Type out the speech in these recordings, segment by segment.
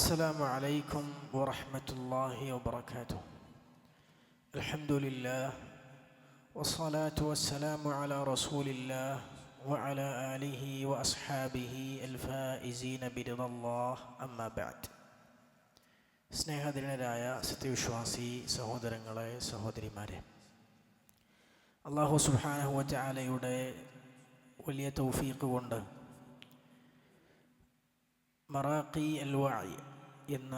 السلام عليكم ورحمة الله وبركاته. الحمد لله والصلاة والسلام على رسول الله وعلى آله وأصحابه الفائزين برضا الله. أما بعد. സ്നേഹധീരനായ സത്യവിശ്വാസി സഹോദരങ്ങളെ സഹോദരിമാരെ, അല്ലാഹു സുബ്ഹാനഹു വ തആലയുടെ വലിയ തൗഫീഖ് കൊണ്ട് മറാഖി അൽ വഅി എന്ന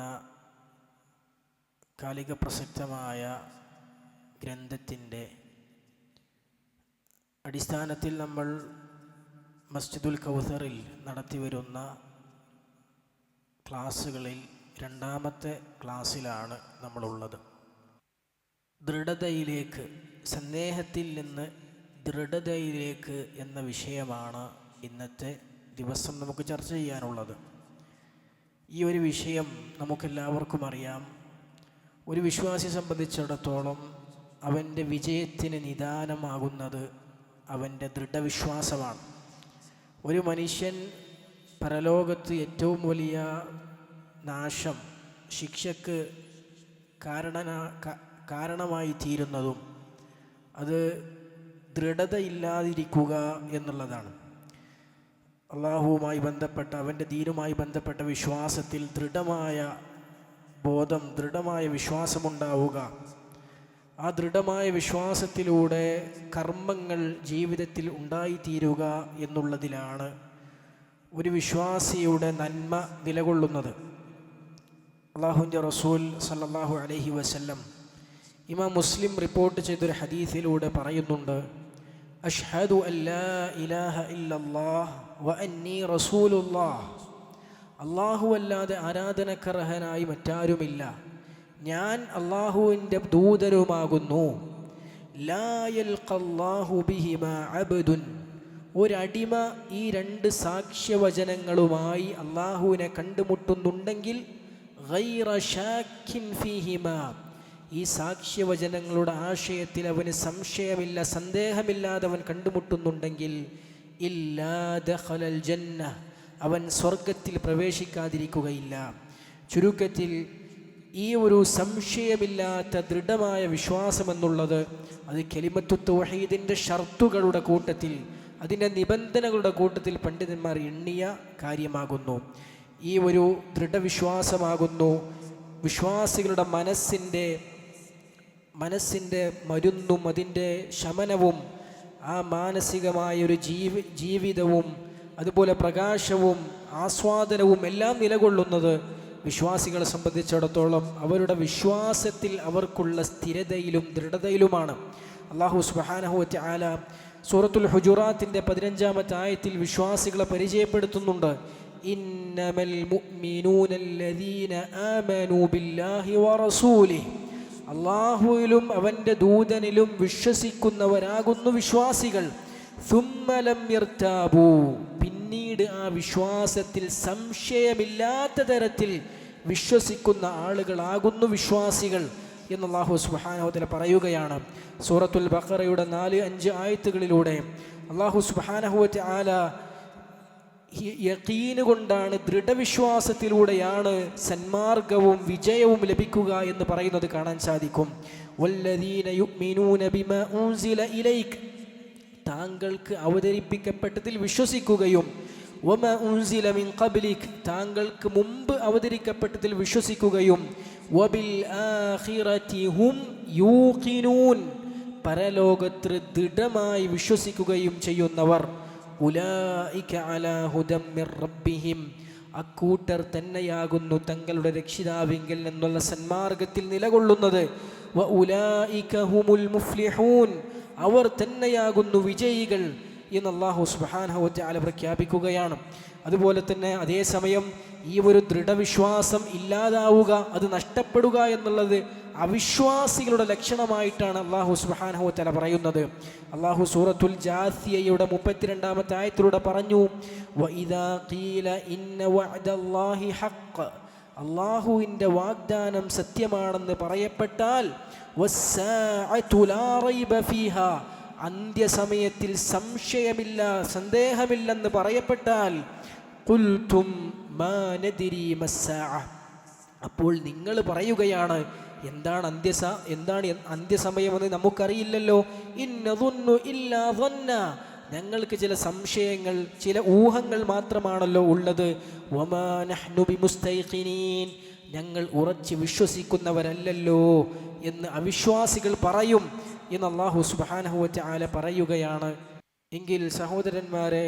കാലിക പ്രസക്തമായ ഗ്രന്ഥത്തിൻ്റെ അടിസ്ഥാനത്തിൽ നമ്മൾ മസ്ജിദുൽ കൗസറിൽ നടത്തിവരുന്ന ക്ലാസ്സുകളിൽ രണ്ടാമത്തെ ക്ലാസ്സിലാണ് നമ്മളുള്ളത്. ദൃഢതയിലേക്ക്, സന്ദേഹത്തിൽ നിന്ന് ദൃഢതയിലേക്ക് എന്ന വിഷയമാണ് ഇന്നത്തെ ദിവസം നമുക്ക് ചർച്ച ചെയ്യാനുള്ളത്. ഈ ഒരു വിഷയം നമുക്കെല്ലാവർക്കും അറിയാം. ഒരു വിശ്വാസിയെ സംബന്ധിച്ചിടത്തോളം അവൻ്റെ വിജയത്തിന് നിദാനമാകുന്നത് അവൻ്റെ ദൃഢവിശ്വാസമാണ്. ഒരു മനുഷ്യൻ പരലോകത്ത് ഏറ്റവും വലിയ നാശം, ശിക്ഷക്ക് കാരണമായി തീരുന്നതും അത് ദൃഢതയില്ലാതിരിക്കുക എന്നുള്ളതാണ്. അള്ളാഹുവുമായി ബന്ധപ്പെട്ട, അവൻ്റെ ദീനുമായി ബന്ധപ്പെട്ട വിശ്വാസത്തിൽ ദൃഢമായ ബോധം, ദൃഢമായ വിശ്വാസമുണ്ടാവുക. ആ ദൃഢമായ വിശ്വാസത്തിലൂടെ കർമ്മങ്ങൾ ജീവിതത്തിൽ ഉണ്ടായിത്തീരുക എന്നുള്ളതിലാണ് ഒരു വിശ്വാസിയുടെ നന്മ നിലകൊള്ളുന്നത്. അള്ളാഹുവിൻ്റെ റസൂൽ സല്ലല്ലാഹു അലൈഹി വസല്ലം ഇമാം മുസ്ലിം റിപ്പോർട്ട് ചെയ്തൊരു ഹദീസിലൂടെ പറയുന്നുണ്ട്, അഷ്ഹദു അല്ലാ ഇലാഹ ഇല്ലല്ലാഹ് വ അന്നി റസൂലുള്ളാഹ്. അല്ലാഹു അല്ലാതെ ആരാധനക്കർഹനായി മറ്റാരുമില്ല, ഞാൻ അല്ലാഹുവിൻ്റെ ദൂതനുമാകുന്നു. ലാ യൽഖല്ലാഹു ബിഹിമാ അബ്ദുൻ. ഒരടിമ ഈ രണ്ട് സാക്ഷ്യവചനങ്ങളുമായി അല്ലാഹുവിനെ കണ്ടുമുട്ടുന്നുണ്ടെങ്കിൽ ഗൈറ ശാക്കിൻ ഫീഹിമാ, ഈ സാക്ഷ്യവചനങ്ങളുടെ ആശയത്തിൽ അവന് സംശയമില്ല, സന്ദേഹമില്ലാതെ അവൻ കണ്ടുമുട്ടുന്നുണ്ടെങ്കിൽ ഇല്ലാ ദഖലൽ ജന്ന, അവൻ സ്വർഗത്തിൽ പ്രവേശിക്കാതിരിക്കുകയില്ല. ചുരുക്കത്തിൽ ഈ ഒരു സംശയമില്ലാത്ത ദൃഢമായ വിശ്വാസമെന്നുള്ളത് അത് കലിമത്തു തൗഹീദിൻ്റെ ഷർത്തുകളുടെ കൂട്ടത്തിൽ, അതിൻ്റെ നിബന്ധനകളുടെ കൂട്ടത്തിൽ പണ്ഡിതന്മാർ എണ്ണിയ കാര്യമാകുന്നു. ഈ ഒരു ദൃഢവിശ്വാസമാകുന്നു വിശ്വാസികളുടെ മനസ്സിൻ്റെ മരുന്നും അതിൻ്റെ ശമനവും ആ മാനസികമായൊരു ജീവിതവും അതുപോലെ പ്രകാശവും ആസ്വാദനവും എല്ലാം നിലകൊള്ളുന്നത് വിശ്വാസികളെ സംബന്ധിച്ചിടത്തോളം അവരുടെ വിശ്വാസത്തിൽ അവർക്കുള്ള സ്ഥിരതയിലും ദൃഢതയിലുമാണ്. അല്ലാഹു സുബ്ഹാനഹു വ തആല സൂറത്തുൽ ഹുജുറാത്തിൻ്റെ 15-ാമത്തെ ആയത്തിൽ വിശ്വാസികളെ പരിചയപ്പെടുത്തുന്നുണ്ട്. ഇന്നമൽ മുഅ്മിനൂന അല്ലദീന ആമനൂ ബില്ലാഹി വറസൂലിഹി. അല്ലാഹുവിലും അവൻ്റെ ദൂതനിലും വിശ്വസിക്കുന്നവരാകുന്നു വിശ്വാസികൾ. സുമ്മ ലം യർതാബൂ, പിന്നീട് ആ വിശ്വാസത്തിൽ സംശയമില്ലാത്ത തരത്തിൽ വിശ്വസിക്കുന്ന ആളുകളാകുന്നു വിശ്വാസികൾ എന്ന് അല്ലാഹു സുബ്ഹാനഹു വ തആല പറയുകയാണ്. സൂറത്തുൽ ബഖറയുടെ 4-5 ആയത്തുകളിലൂടെ അല്ലാഹു സുബ്ഹാനഹു വ തആല യഖീന് കൊണ്ടാണ്, ദൃഢവിശ്വാസത്തിലൂടെയാണ് സന്മാർഗവും വിജയവും ലഭിക്കുക എന്ന് പറയുന്നത് കാണാൻ സാധിക്കും. വല്ലദീന യുഅ്മിനൂന ബിമാ ഉൻസില ഇലൈക, താങ്കൾക്ക് അവതരിപ്പിക്കപ്പെട്ടതിൽ വിശ്വസിക്കുകയും വമാ ഉൻസില മിൻ ഖബ്ലിക, താങ്കൾക്ക് മുമ്പ് അവതരിക്കപ്പെട്ടതിൽ വിശ്വസിക്കുകയും വബിൽ ആഖിറതി ഹും യൂഖിനൂൻ, പരലോകത്തിൽ ദൃഢമായി വിശ്വസിക്കുകയും ചെയ്യുന്നവർ. ഉലൈക അലാ ഹുദം മിർ റബ്ബിഹിം, അക്കൂട്ടർ തന്നെയാകുന്നു തങ്ങളുടെ രക്ഷിതാവിങ്കിൽ നിന്നുള്ള സന്മാർഗത്തിൽ നിലകൊള്ളുന്നത്. വ ഉലൈക ഹുമുൽ മുഫ്ലിഹൂൻ, അവർ തന്നെയാകുന്നു വിജയികൾ എന്ന് അല്ലാഹു സുബ്ഹാനഹു വ തആല പ്രഖ്യാപിക്കുകയാണ്. അതുപോലെ തന്നെ അതേസമയം ഈ ഒരു ദൃഢവിശ്വാസം ഇല്ലാതാവുക, അത് നഷ്ടപ്പെടുക എന്നുള്ളത് അവിശ്വാസികളുടെ ലക്ഷണമായിട്ടാണ് അല്ലാഹു സുബ്ഹാനഹു വ തആല പറയുന്നത്. അല്ലാഹു സൂറത്തുൽ ജാസിയയുടെ 32-ാമത്തെ ആയത്തിലൂടെ പറഞ്ഞു, വഇദാ ഖീല ഇന്ന വഅദല്ലാഹി ഹഖ്, അല്ലാഹുവിൻ്റെ വാഗ്ദാനം സത്യമാണെന്ന് പറയപ്പെട്ടാൽ, വസ്സാഅതു ലാ റൈബ ഫീഹാ, അന്ത്യസമയത്തിൽ സംശയമില്ല, സന്ദേഹമില്ലെന്ന് പറയപ്പെട്ടാൽ, ഖുൽതും മാ നദ്രി മസ്സാഅ, അപ്പോൾ നിങ്ങൾ പറയുകയാണ്, എന്താണ് അന്ത്യസമയമെന്ന് നമുക്കറിയില്ലല്ലോ. ഇന്നദുന്നു ഇല്ലാ ദന്ന, ഞങ്ങൾക്ക് ചില സംശയങ്ങൾ, ചില ഊഹങ്ങൾ മാത്രമാണല്ലോ ഉള്ളത്. വമാ നഹ്നു ബിമുസ്തൈഖിനീൻ, ഞങ്ങൾ ഉറച്ച് വിശ്വസിക്കുന്നവരല്ലല്ലോ എന്ന് അവിശ്വാസികൾ പറയും എന്ന് അല്ലാഹു സുബ്ഹാനഹു വ തആല പറയുകയാണ്. എങ്കിൽ സഹോദരന്മാരെ,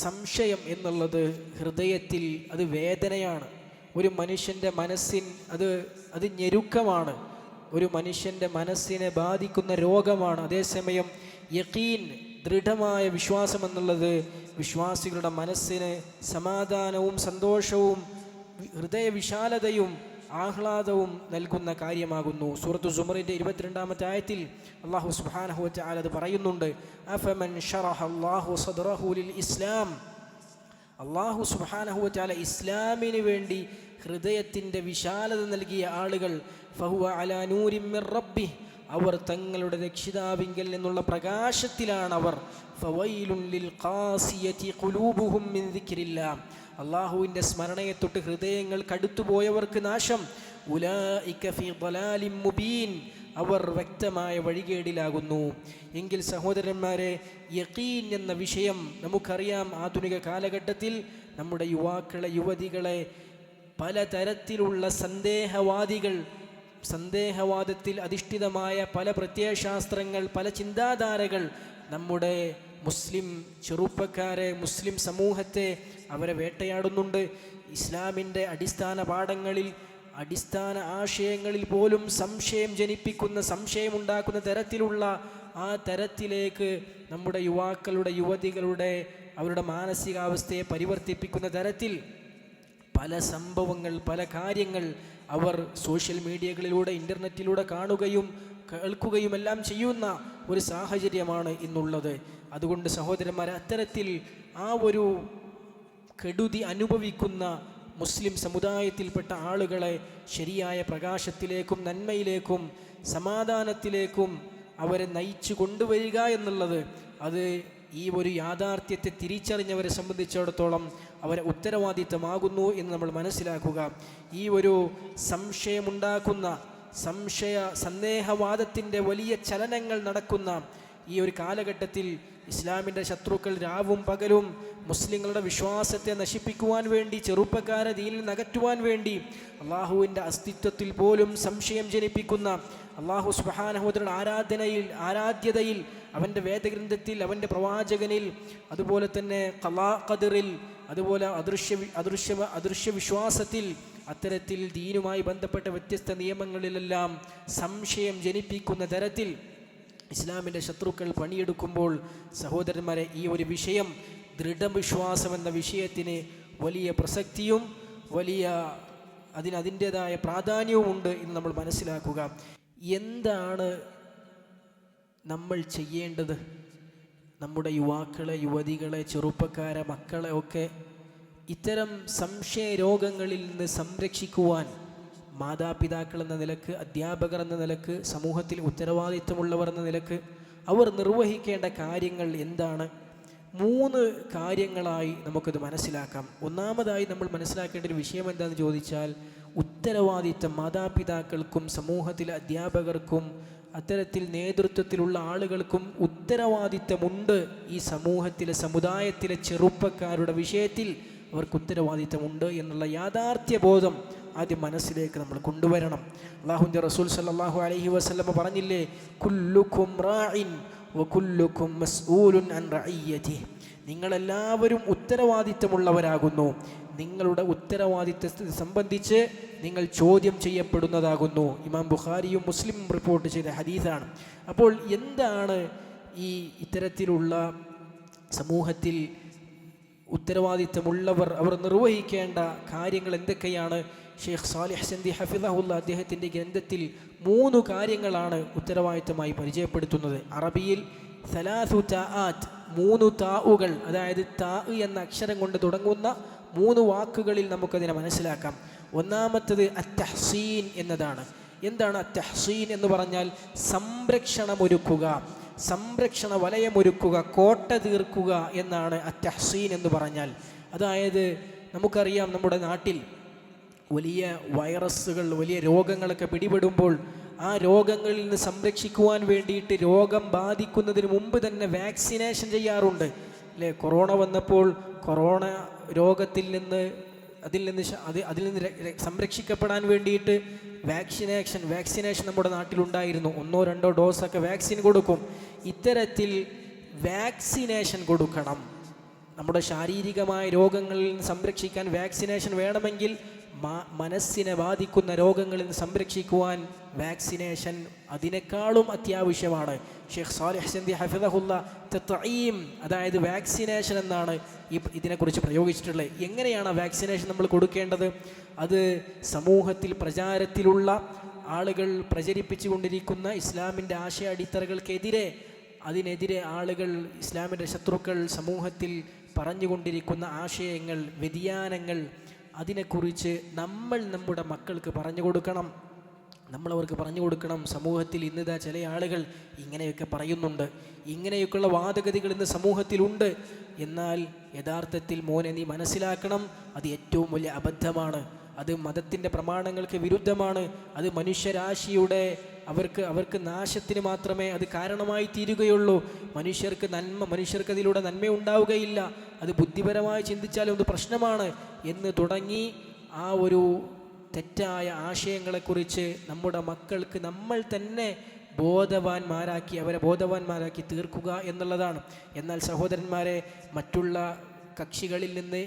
സംശയം എന്നുള്ളത് ഹൃദയത്തിൽ അത് വേദനയാണ്. ഒരു മനുഷ്യൻ്റെ അത് ഞെരുക്കമാണ്. ഒരു മനുഷ്യൻ്റെ മനസ്സിനെ ബാധിക്കുന്ന രോഗമാണ്. അതേസമയം യഖീൻ, ദൃഢമായ വിശ്വാസം എന്നുള്ളത് വിശ്വാസികളുടെ മനസ്സിന് സമാധാനവും സന്തോഷവും ഹൃദയവിശാലതയും ആഹ്ലാദവും നൽകുന്ന കാര്യമാകുന്നു. സൂറത്തു സുമറിൻ്റെ 22-ാമത്തെ ആയത്തിൽ അല്ലാഹു സുബ്ഹാനഹു വ തആല അത് പറയുന്നുണ്ട്. അഫമൻ ശറഹ അല്ലാഹു സദ്റഹു ലിൽ ഇസ്ലാം, അല്ലാഹു സുബ്ഹാനഹു വ തആല ഇസ്ലാമിന് വേണ്ടി ഹൃദയത്തിൻ്റെ വിശാലത നൽകിയ ആളുകൾ, ഫഹുവ അലാ നൂരിൻ മിർ റബ്ബിഹി, അവർ തങ്ങളുടെ രക്ഷിതാവിങ്കൽ നിന്നുള്ള പ്രകാശത്തിലാണ് അവർ. ഫവൈലുൻ ലിൽ ഖാസിയതി ഖുലൂബുഹും മിൻ ദിക്രില്ലാഹ്, അല്ലാഹുവിൻ്റെ സ്മരണയെ തൊട്ട് ഹൃദയങ്ങൾ കടുത്തുപോയവർക്ക് നാശം. ഉലൈക ഫീ ളലാലിൻ മുബീൻ, അവർ വ്യക്തമായ വഴികേടിലാകുന്നു. എങ്കിൽ സഹോദരന്മാരെ, യഖീൻ എന്ന വിഷയം നമുക്കറിയാം. ആധുനിക കാലഘട്ടത്തിൽ നമ്മുടെ യുവാക്കളെ, യുവതികളെ പലതരത്തിലുള്ള സന്ദേഹവാദത്തിൽ അധിഷ്ഠിതമായ പല പ്രത്യയശാസ്ത്രങ്ങൾ, പല ചിന്താധാരകൾ നമ്മുടെ മുസ്ലിം ചെറുപ്പക്കാരെ, മുസ്ലിം സമൂഹത്തെ അവരെ വേട്ടയാടുന്നുണ്ട്. ഇസ്ലാമിൻ്റെ അടിസ്ഥാന പാഠങ്ങളിൽ, അടിസ്ഥാന ആശയങ്ങളിൽ പോലും സംശയം ജനിപ്പിക്കുന്ന, സംശയമുണ്ടാക്കുന്ന തരത്തിലുള്ള ആ തരത്തിലേക്ക് നമ്മുടെ യുവാക്കളുടെ, യുവതികളുടെ അവരുടെ മാനസികാവസ്ഥയെ പരിവർത്തിപ്പിക്കുന്ന തരത്തിൽ പല സംഭവങ്ങൾ, പല കാര്യങ്ങൾ അവർ സോഷ്യൽ മീഡിയകളിലൂടെ, ഇൻ്റർനെറ്റിലൂടെ കാണുകയും കേൾക്കുകയുമെല്ലാം ചെയ്യുന്ന ഒരു സാഹചര്യമാണ് ഇന്നുള്ളത്. അതുകൊണ്ട് സഹോദരന്മാരെ, അത്തരത്തിൽ ആ ഒരു കെടുതി അനുഭവിക്കുന്ന മുസ്ലിം സമുദായത്തിൽപ്പെട്ട ആളുകളെ ശരിയായ പ്രകാശത്തിലേക്കും നന്മയിലേക്കും സമാധാനത്തിലേക്കും അവരെ നയിച്ചു കൊണ്ടുവരിക എന്നുള്ളത്, അത് ഈ ഒരു യാഥാർത്ഥ്യത്തെ തിരിച്ചറിഞ്ഞവരെ സംബന്ധിച്ചിടത്തോളം അവരെ ഉത്തരവാദിത്തമാകുന്നു എന്ന് നമ്മൾ മനസ്സിലാക്കുക. ഈ ഒരു സംശയമുണ്ടാക്കുന്ന, സന്ദേഹവാദത്തിൻ്റെ വലിയ ചലനങ്ങൾ നടക്കുന്ന ഈ ഒരു കാലഘട്ടത്തിൽ ഇസ്ലാമിൻ്റെ ശത്രുക്കൾ രാവും പകലും മുസ്ലിങ്ങളുടെ വിശ്വാസത്തെ നശിപ്പിക്കുവാൻ വേണ്ടി, ചെറുപ്പക്കാരെ ദീനിൽ നിന്ന് അകറ്റുവാൻ വേണ്ടി, അള്ളാഹുവിൻ്റെ അസ്തിത്വത്തിൽ പോലും സംശയം ജനിപ്പിക്കുന്ന, അള്ളാഹു സുബ്ഹാനഹു വ തആല ആരാധ്യതയിൽ, അവൻ്റെ വേദഗ്രന്ഥത്തിൽ, അവൻ്റെ പ്രവാചകനിൽ, അതുപോലെ തന്നെ ഖലാ ഖദറിൽ, അതുപോലെ അദൃശ്യ വിശ്വാസത്തിൽ, അത്തരത്തിൽ ദീനുമായി ബന്ധപ്പെട്ട വ്യത്യസ്ത നിയമങ്ങളിലെല്ലാം സംശയം ജനിപ്പിക്കുന്ന തരത്തിൽ ഇസ്ലാമിൻ്റെ ശത്രുക്കൾ പണിയെടുക്കുമ്പോൾ സഹോദരന്മാരെ, ഈ ഒരു വിഷയം, ദൃഢവിശ്വാസം എന്ന വിഷയത്തിന് വലിയ പ്രസക്തിയും അതിൻ്റേതായ പ്രാധാന്യവുമുണ്ട് എന്ന് നമ്മൾ മനസ്സിലാക്കുക. എന്താണ് നമ്മൾ ചെയ്യേണ്ടത്? നമ്മുടെ യുവാക്കളെ, യുവതികളെ, ചെറുപ്പക്കാരെ, മക്കളെ ഒക്കെ ഇത്തരം സംശയ രോഗങ്ങളിൽ നിന്ന് സംരക്ഷിക്കുവാൻ മാതാപിതാക്കൾ എന്ന നിലക്ക്, അധ്യാപകർ എന്ന നിലക്ക്, സമൂഹത്തിൽ ഉത്തരവാദിത്വമുള്ളവർ എന്ന നിലക്ക് അവർ നിർവഹിക്കേണ്ട കാര്യങ്ങൾ എന്താണ്? 3 കാര്യങ്ങളായി നമുക്കത് മനസ്സിലാക്കാം. ഒന്നാമതായി നമ്മൾ മനസ്സിലാക്കേണ്ട ഒരു വിഷയം എന്താണെന്ന് ചോദിച്ചാൽ, ഉത്തരവാദിത്വം മാതാപിതാക്കൾക്കും സമൂഹത്തിലെ അധ്യാപകർക്കും അത്തരത്തിൽ നേതൃത്വത്തിലുള്ള ആളുകൾക്കും ഉത്തരവാദിത്തമുണ്ട്. ഈ സമൂഹത്തിലെ, സമുദായത്തിലെ ചെറുപ്പക്കാരുടെ വിഷയത്തിൽ അവർക്ക് ഉത്തരവാദിത്തമുണ്ട് എന്നുള്ള യാഥാർത്ഥ്യബോധം ആദ്യം മനസ്സിലേക്ക് നമ്മൾ കൊണ്ടുവരണം. അല്ലാഹുവിൻ്റെ റസൂൽ സല്ലല്ലാഹു അലൈഹി വസല്ലമ പറഞ്ഞില്ലേ, കുല്ലുക്കും റാഇൻ വകുല്ലുക്കും മസ്ഊലുൻ അൻ റഇയ്യതിഹി, നിങ്ങളെല്ലാവരും ഉത്തരവാദിത്തമുള്ളവരാകുന്നു, നിങ്ങളുടെ ഉത്തരവാദിത്തത്തെ സംബന്ധിച്ച് നിങ്ങൾ ചോദ്യം ചെയ്യപ്പെടുന്നതാകുന്നു. ഇമാം ബുഖാരിയും മുസ്ലിമും റിപ്പോർട്ട് ചെയ്ത ഹദീസാണ്. അപ്പോൾ എന്താണ് ഈ ഇത്തരത്തിലുള്ള സമൂഹത്തിൽ ഉത്തരവാദിത്തമുള്ളവർ അവർ നിർവഹിക്കേണ്ട കാര്യങ്ങൾ എന്തൊക്കെയാണ്? ഷെയ്ഖ് സാലിഹ് സന്ദി ഹഫിളഹുല്ല അദ്ദേഹത്തിൻ്റെ ഗ്രന്ഥത്തിൽ 3 കാര്യങ്ങളാണ് ഉത്തരവാദിത്തമായി പരിചയപ്പെടുത്തുന്നത്. അറബിയിൽ സലാസു താആത്ത്, 3 താഉകൾ, അതായത് താ എന്ന അക്ഷരം കൊണ്ട് തുടങ്ങുന്ന 3 വാക്കുകളിൽ നമുക്കതിനെ മനസ്സിലാക്കാം. ഒന്നാമത്തത് അത്തഹ്സീൻ എന്നതാണ്. എന്താണ് അത്തഹ്സീൻ എന്ന് പറഞ്ഞാൽ? സംരക്ഷണമൊരുക്കുക, സംരക്ഷണ വലയമൊരുക്കുക, കോട്ട തീർക്കുക എന്നാണ് അത്തഹ്സീൻ എന്ന് പറഞ്ഞാൽ. അതായത് നമുക്കറിയാം, നമ്മുടെ നാട്ടിൽ വലിയ വൈറസുകൾ, വലിയ രോഗങ്ങളൊക്കെ പിടിപെടുമ്പോൾ ആ രോഗങ്ങളിൽ നിന്ന് സംരക്ഷിക്കുവാൻ വേണ്ടിയിട്ട് രോഗം ബാധിക്കുന്നതിന് മുമ്പ് തന്നെ വാക്സിനേഷൻ ചെയ്യാറുണ്ട് അല്ലേ? കൊറോണ വന്നപ്പോൾ കൊറോണ രോഗത്തിൽ നിന്ന് അതിൽ നിന്ന് സംരക്ഷിക്കപ്പെടാൻ വേണ്ടിയിട്ട് വാക്സിനേഷൻ നമ്മുടെ നാട്ടിലുണ്ടായിരുന്നു. 1-2 ഡോസൊക്കെ വാക്സിൻ കൊടുക്കും. ഇത്തരത്തിൽ വാക്സിനേഷൻ കൊടുക്കണം. നമ്മുടെ ശാരീരികമായ രോഗങ്ങളിൽ നിന്ന് സംരക്ഷിക്കാൻ വാക്സിനേഷൻ വേണമെങ്കിൽ മനസ്സിനെ ബാധിക്കുന്ന രോഗങ്ങളിൽ നിന്ന് സംരക്ഷിക്കുവാൻ വാക്സിനേഷൻ അതിനേക്കാളും അത്യാവശ്യമാണ്. ഷെയ്ഖ് സാലിഹ് സിന്ദി ഹഫിദഹുല്ല തത്ഈം, അതായത് വാക്സിനേഷൻ എന്നാണ് ഇതിനെക്കുറിച്ച് പ്രയോഗിച്ചിട്ടുള്ളത്. എങ്ങനെയാണ് വാക്സിനേഷൻ നമ്മൾ കൊടുക്കേണ്ടത്? അത് സമൂഹത്തിൽ പ്രചാരത്തിലുള്ള ആളുകൾ പ്രചരിപ്പിച്ചു കൊണ്ടിരിക്കുന്ന ഇസ്ലാമിൻ്റെ ആശയ അടിത്തറകൾക്കെതിരെ, അതിനെതിരെ ആളുകൾ, ഇസ്ലാമിൻ്റെ ശത്രുക്കൾ സമൂഹത്തിൽ പറഞ്ഞുകൊണ്ടിരിക്കുന്ന ആശയങ്ങൾ, വ്യതിയാനങ്ങൾ, അതിനെക്കുറിച്ച് നമ്മൾ നമ്മുടെ മക്കൾക്ക് പറഞ്ഞു കൊടുക്കണം. നമ്മളവർക്ക് പറഞ്ഞു കൊടുക്കണം, സമൂഹത്തിൽ ഇന്നിതാ ചില ആളുകൾ ഇങ്ങനെയൊക്കെ പറയുന്നുണ്ട്, ഇങ്ങനെയൊക്കെയുള്ള വാദഗതികൾ ഇന്ന് സമൂഹത്തിലുണ്ട്. എന്നാൽ യഥാർത്ഥത്തിൽ മോനെ നീ മനസ്സിലാക്കണം, അത് ഏറ്റവും വലിയ അബദ്ധമാണ്. അത് മതത്തിൻ്റെ പ്രമാണങ്ങൾക്ക് വിരുദ്ധമാണ്. അത് മനുഷ്യരാശിയുടെ അവർക്ക് നാശത്തിന് മാത്രമേ അത് കാരണമായി തീരുകയുള്ളൂ. മനുഷ്യർക്ക് അതിലൂടെ നന്മ ഉണ്ടാവുകയില്ല. അത് ബുദ്ധിപരമായി ചിന്തിച്ചാലും അത് പ്രശ്നമാണ് എന്ന് തുടങ്ങി ആ ഒരു തെറ്റായ ആശയങ്ങളെക്കുറിച്ച് നമ്മുടെ മക്കൾക്ക് നമ്മൾ തന്നെ അവരെ ബോധവാന്മാരാക്കി തീർക്കുക എന്നുള്ളതാണ്. എന്നാൽ സഹോദരന്മാരെ, മറ്റുള്ള കക്ഷികളിൽ നിന്ന്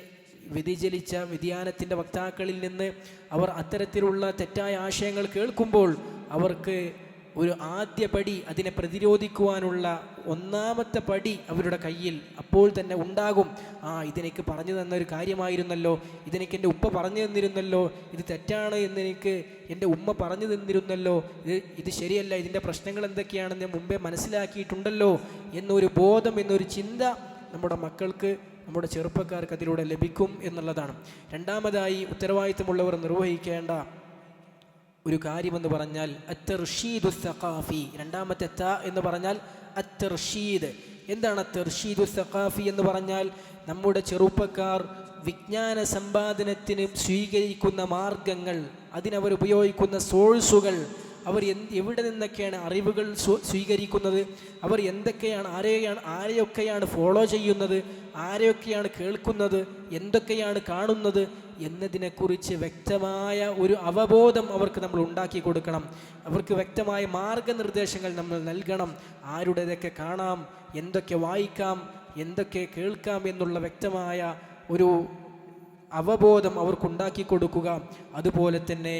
വ്യതിചലിച്ച വ്യതിയാനത്തിൻ്റെ വക്താക്കളിൽ നിന്ന് അവർ അത്തരത്തിലുള്ള തെറ്റായ ആശയങ്ങൾ കേൾക്കുമ്പോൾ അവർക്ക് ഒരു ആദ്യ പടി, അതിനെ പ്രതിരോധിക്കുവാനുള്ള ഒന്നാമത്തെ പടി അവരുടെ കയ്യിൽ അപ്പോൾ തന്നെ ഉണ്ടാകും. ഇതെനിക്ക് പറഞ്ഞു തന്നൊരു കാര്യമായിരുന്നല്ലോ, ഇതെനിക്ക് എൻ്റെ ഉപ്പ പറഞ്ഞു തന്നിരുന്നല്ലോ, ഇത് തെറ്റാണ് എന്നെനിക്ക് എൻ്റെ ഉമ്മ പറഞ്ഞു തന്നിരുന്നല്ലോ, ഇത് ശരിയല്ല, ഇതിൻ്റെ പ്രശ്നങ്ങൾ എന്തൊക്കെയാണെന്ന് ഞാൻ മുമ്പേ മനസ്സിലാക്കിയിട്ടുണ്ടല്ലോ എന്നൊരു ബോധം, എന്നൊരു ചിന്ത നമ്മുടെ മക്കൾക്ക്, നമ്മുടെ ചെറുപ്പക്കാർക്ക് അതിലൂടെ ലഭിക്കും എന്നുള്ളതാണ്. രണ്ടാമതായി ഉത്തരവാദിത്തമുള്ളവർ നിർവഹിക്കേണ്ട ഒരു കാര്യമെന്ന് പറഞ്ഞാൽ അത്തർഷീദു സഖാഫി. രണ്ടാമത്തെ ത എന്ന് പറഞ്ഞാൽ അത്തർഷീദ്. എന്താണ് അത്തർഷീദു സഖാഫി എന്ന് പറഞ്ഞാൽ? നമ്മുടെ ചെറുപ്പക്കാർ വിജ്ഞാന സമ്പാദനത്തിന് സ്വീകരിക്കുന്ന മാർഗങ്ങൾ, അതിനവർ ഉപയോഗിക്കുന്ന സോഴ്സുകൾ, അവർ എവിടെ നിന്നൊക്കെയാണ് അറിവുകൾ സ്വീകരിക്കുന്നത്, അവർ ആരെയൊക്കെയാണ് ഫോളോ ചെയ്യുന്നത്, ആരെയൊക്കെയാണ് കേൾക്കുന്നത്, എന്തൊക്കെയാണ് കാണുന്നത് എന്നതിനെക്കുറിച്ച് വ്യക്തമായ ഒരു അവബോധം അവർക്ക് നമ്മൾ ഉണ്ടാക്കി കൊടുക്കണം. അവർക്ക് വ്യക്തമായ മാർഗനിർദ്ദേശങ്ങൾ നമ്മൾ നൽകണം. ആരുടേതൊക്കെ കാണാം, എന്തൊക്കെ വായിക്കാം, എന്തൊക്കെ കേൾക്കാം എന്നുള്ള വ്യക്തമായ ഒരു അവബോധം അവർക്കുണ്ടാക്കി കൊടുക്കുക. അതുപോലെ തന്നെ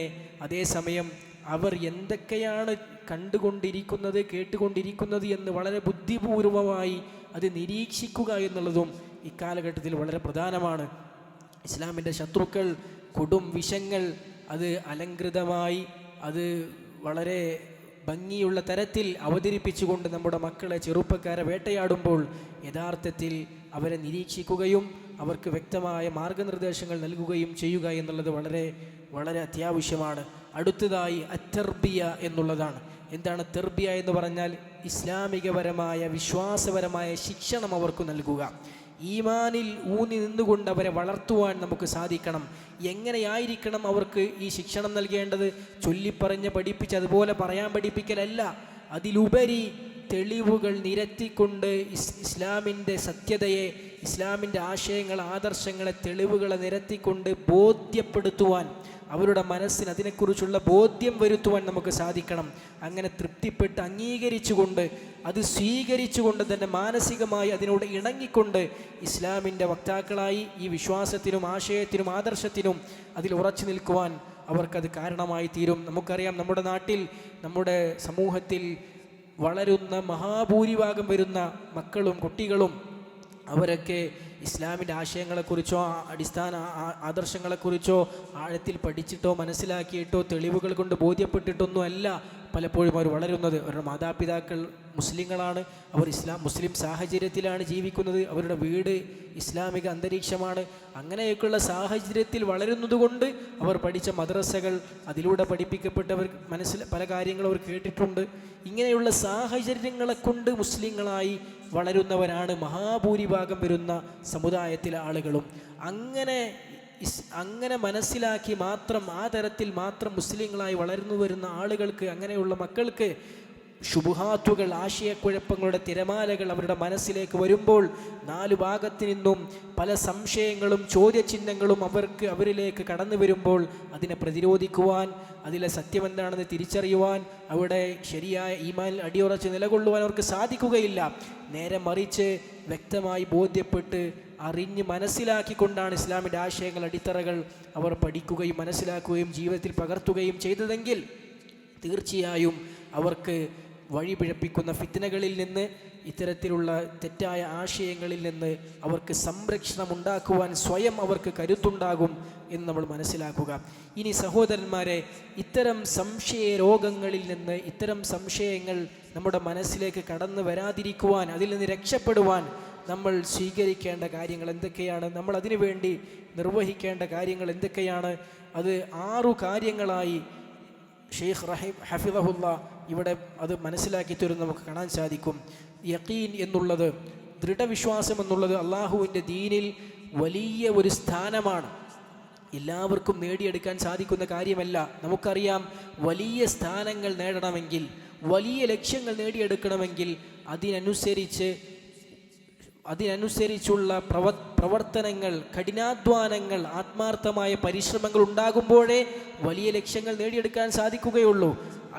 അതേസമയം അവർ എന്തൊക്കെയാണ് കണ്ടുകൊണ്ടിരിക്കുന്നത്, കേട്ടുകൊണ്ടിരിക്കുന്നത് എന്ന് വളരെ ബുദ്ധിപൂർവമായി അത് നിരീക്ഷിക്കുക എന്നുള്ളതും ഇക്കാലഘട്ടത്തിൽ വളരെ പ്രധാനമാണ്. ഇസ്ലാമിൻ്റെ ശത്രുക്കൾ കൊടും വിഷങ്ങൾ അത് അലങ്കൃതമായി, അത് വളരെ ഭംഗിയുള്ള തരത്തിൽ അവതരിപ്പിച്ചുകൊണ്ട് നമ്മുടെ മക്കളെ, ചെറുപ്പക്കാരെ വേട്ടയാടുമ്പോൾ യഥാർത്ഥത്തിൽ അവരെ നിരീക്ഷിക്കുകയും അവർക്ക് വ്യക്തമായ മാർഗനിർദ്ദേശങ്ങൾ നൽകുകയും ചെയ്യുക എന്നുള്ളത് വളരെ വളരെ അത്യാവശ്യമാണ്. അടുത്തതായി അത്തർബിയ എന്നുള്ളതാണ്. എന്താണ് തെർബിയ എന്ന് പറഞ്ഞാൽ? ഇസ്ലാമികപരമായ വിശ്വാസപരമായ ശിക്ഷണം അവർക്ക് നൽകുക. ഈമാനിൽ ഊന്നി നിന്നുകൊണ്ട് അവരെ വളർത്തുവാൻ നമുക്ക് സാധിക്കണം. എങ്ങനെയായിരിക്കണം അവർക്ക് ഈ ശിക്ഷണം നൽകേണ്ടത്? ചൊല്ലിപ്പറഞ്ഞ് പഠിപ്പിച്ച് അതുപോലെ പറയാൻ പഠിപ്പിക്കലല്ല. അതിലുപരി തെളിവുകൾ നിരത്തിക്കൊണ്ട് ഇസ്ലാമിൻ്റെ സത്യതയെ, ഇസ്ലാമിൻ്റെ ആശയങ്ങൾ, ആദർശങ്ങളെ, തെളിവുകളെ നിരത്തിക്കൊണ്ട് ബോധ്യപ്പെടുത്തുവാൻ, അവരുടെ മനസ്സിന് അതിനെക്കുറിച്ചുള്ള ബോധ്യം വരുത്തുവാൻ നമുക്ക് സാധിക്കണം. അങ്ങനെ തൃപ്തിപ്പെട്ട് അംഗീകരിച്ചുകൊണ്ട്, അത് സ്വീകരിച്ചുകൊണ്ട് തന്നെ മാനസികമായി അതിനോട് ഇണങ്ങിക്കൊണ്ട് ഇസ്ലാമിൻ്റെ വക്താക്കളായി ഈ വിശ്വാസത്തിനും ആശയത്തിനും ആദർശത്തിനും അതിൽ ഉറച്ചു നിൽക്കുവാൻ അവർക്കത് കാരണമായി തീരും. നമുക്കറിയാം, നമ്മുടെ നാട്ടിൽ, നമ്മുടെ സമൂഹത്തിൽ വളരുന്ന മഹാഭൂരിഭാഗം വരുന്ന മക്കളും കുട്ടികളും അവരൊക്കെ ഇസ്ലാമിൻ്റെ ആശയങ്ങളെക്കുറിച്ചോ അടിസ്ഥാന ആദർശങ്ങളെക്കുറിച്ചോ ആഴത്തിൽ പഠിച്ചിട്ടോ മനസ്സിലാക്കിയിട്ടോ തെളിവുകൾ കൊണ്ട് ബോധ്യപ്പെട്ടിട്ടൊന്നും അല്ല പലപ്പോഴും അവർ വളരുന്നത്. അവരുടെ മാതാപിതാക്കൾ മുസ്ലിങ്ങളാണ്, അവർ മുസ്ലിം സാഹചര്യത്തിലാണ് ജീവിക്കുന്നത്, അവരുടെ വീട് ഇസ്ലാമിക അന്തരീക്ഷമാണ്. അങ്ങനെയൊക്കെയുള്ള സാഹചര്യത്തിൽ വളരുന്നത് കൊണ്ട് അവർ പഠിച്ച മദ്രസകൾ, അതിലൂടെ പഠിപ്പിക്കപ്പെട്ടവർ പല കാര്യങ്ങളും അവർ കേട്ടിട്ടുണ്ട്. ഇങ്ങനെയുള്ള സാഹചര്യങ്ങളെ കൊണ്ട് മുസ്ലിങ്ങളായി വളരുന്നവരാണ് മഹാഭൂരിഭാഗം വരുന്ന സമുദായത്തിലെ ആളുകളും. അങ്ങനെ അങ്ങനെ മനസ്സിലാക്കി മാത്രം ആ തരത്തിൽ മാത്രം മുസ്ലിങ്ങളായി വളർന്നു വരുന്ന ആളുകൾക്ക്, അങ്ങനെയുള്ള മക്കൾക്ക് ശുബുഹാത്തുകൾ, ആശയക്കുഴപ്പങ്ങളുടെ തിരമാലകൾ അവരുടെ മനസ്സിലേക്ക് വരുമ്പോൾ നാലു ഭാഗത്തു നിന്നും പല സംശയങ്ങളും ചോദ്യചിഹ്നങ്ങളും അവരിലേക്ക് കടന്നു വരുമ്പോൾ അതിനെ പ്രതിരോധിക്കുവാൻ, അതിലെ സത്യമെന്താണെന്ന് തിരിച്ചറിയുവാൻ, അവിടെ ശരിയായ ഈമാനിൽ അടിയുറച്ച് നിലകൊള്ളുവാൻ അവർക്ക് സാധിക്കുകയില്ല. നേരെ മറിച്ച് വ്യക്തമായി ബോധ്യപ്പെട്ട് അറിഞ്ഞ് മനസ്സിലാക്കിക്കൊണ്ടാണ് ഇസ്ലാമിൻ്റെ ആശയങ്ങൾ, അടിത്തറകൾ അവർ പഠിക്കുകയും മനസ്സിലാക്കുകയും ജീവിതത്തിൽ പകർത്തുകയും ചെയ്തതെങ്കിൽ തീർച്ചയായും അവർക്ക് വഴിപിഴപ്പിക്കുന്ന ഫിത്നകളിൽ നിന്ന്, ഇത്തരത്തിലുള്ള തെറ്റായ ആശയങ്ങളിൽ നിന്ന് അവർക്ക് സംരക്ഷണം ഉണ്ടാക്കുവാൻ സ്വയം അവർക്ക് കരുത്തുണ്ടാകും എന്ന് നമ്മൾ മനസ്സിലാക്കുക. ഇനി സഹോദരന്മാരെ, ഇത്തരം സംശയ രോഗങ്ങളിൽ നിന്ന്, ഇത്തരം സംശയങ്ങൾ നമ്മുടെ മനസ്സിലേക്ക് കടന്നു വരാതിരിക്കുവാൻ, അതിൽ നിന്ന് രക്ഷപ്പെടുവാൻ നമ്മൾ സ്വീകരിക്കേണ്ട കാര്യങ്ങൾ എന്തൊക്കെയാണ്, നമ്മൾ അതിനു വേണ്ടി നിർവഹിക്കേണ്ട കാര്യങ്ങൾ എന്തൊക്കെയാണ്? അത് 6 കാര്യങ്ങളായി ഷെയ്ഖ് ഹഫിദഹുല്ല ഇവിടെ അത് മനസ്സിലാക്കി തരുന്ന നമുക്ക് കാണാൻ സാധിക്കും. യഖീൻ എന്നുള്ളത്, ദൃഢവിശ്വാസം എന്നുള്ളത് അള്ളാഹുവിൻ്റെ ദീനിൽ വലിയ ഒരു സ്ഥാനമാണ്. എല്ലാവർക്കും നേടിയെടുക്കാൻ സാധിക്കുന്ന കാര്യമല്ല. നമുക്കറിയാം, വലിയ സ്ഥാനങ്ങൾ നേടണമെങ്കിൽ, വലിയ ലക്ഷ്യങ്ങൾ നേടിയെടുക്കണമെങ്കിൽ അതിനനുസരിച്ചുള്ള പ്രവർത്തനങ്ങൾ, കഠിനാധ്വാനങ്ങൾ, ആത്മാർത്ഥമായ പരിശ്രമങ്ങൾ ഉണ്ടാകുമ്പോഴേ വലിയ ലക്ഷ്യങ്ങൾ നേടിയെടുക്കാൻ സാധിക്കുകയുള്ളൂ.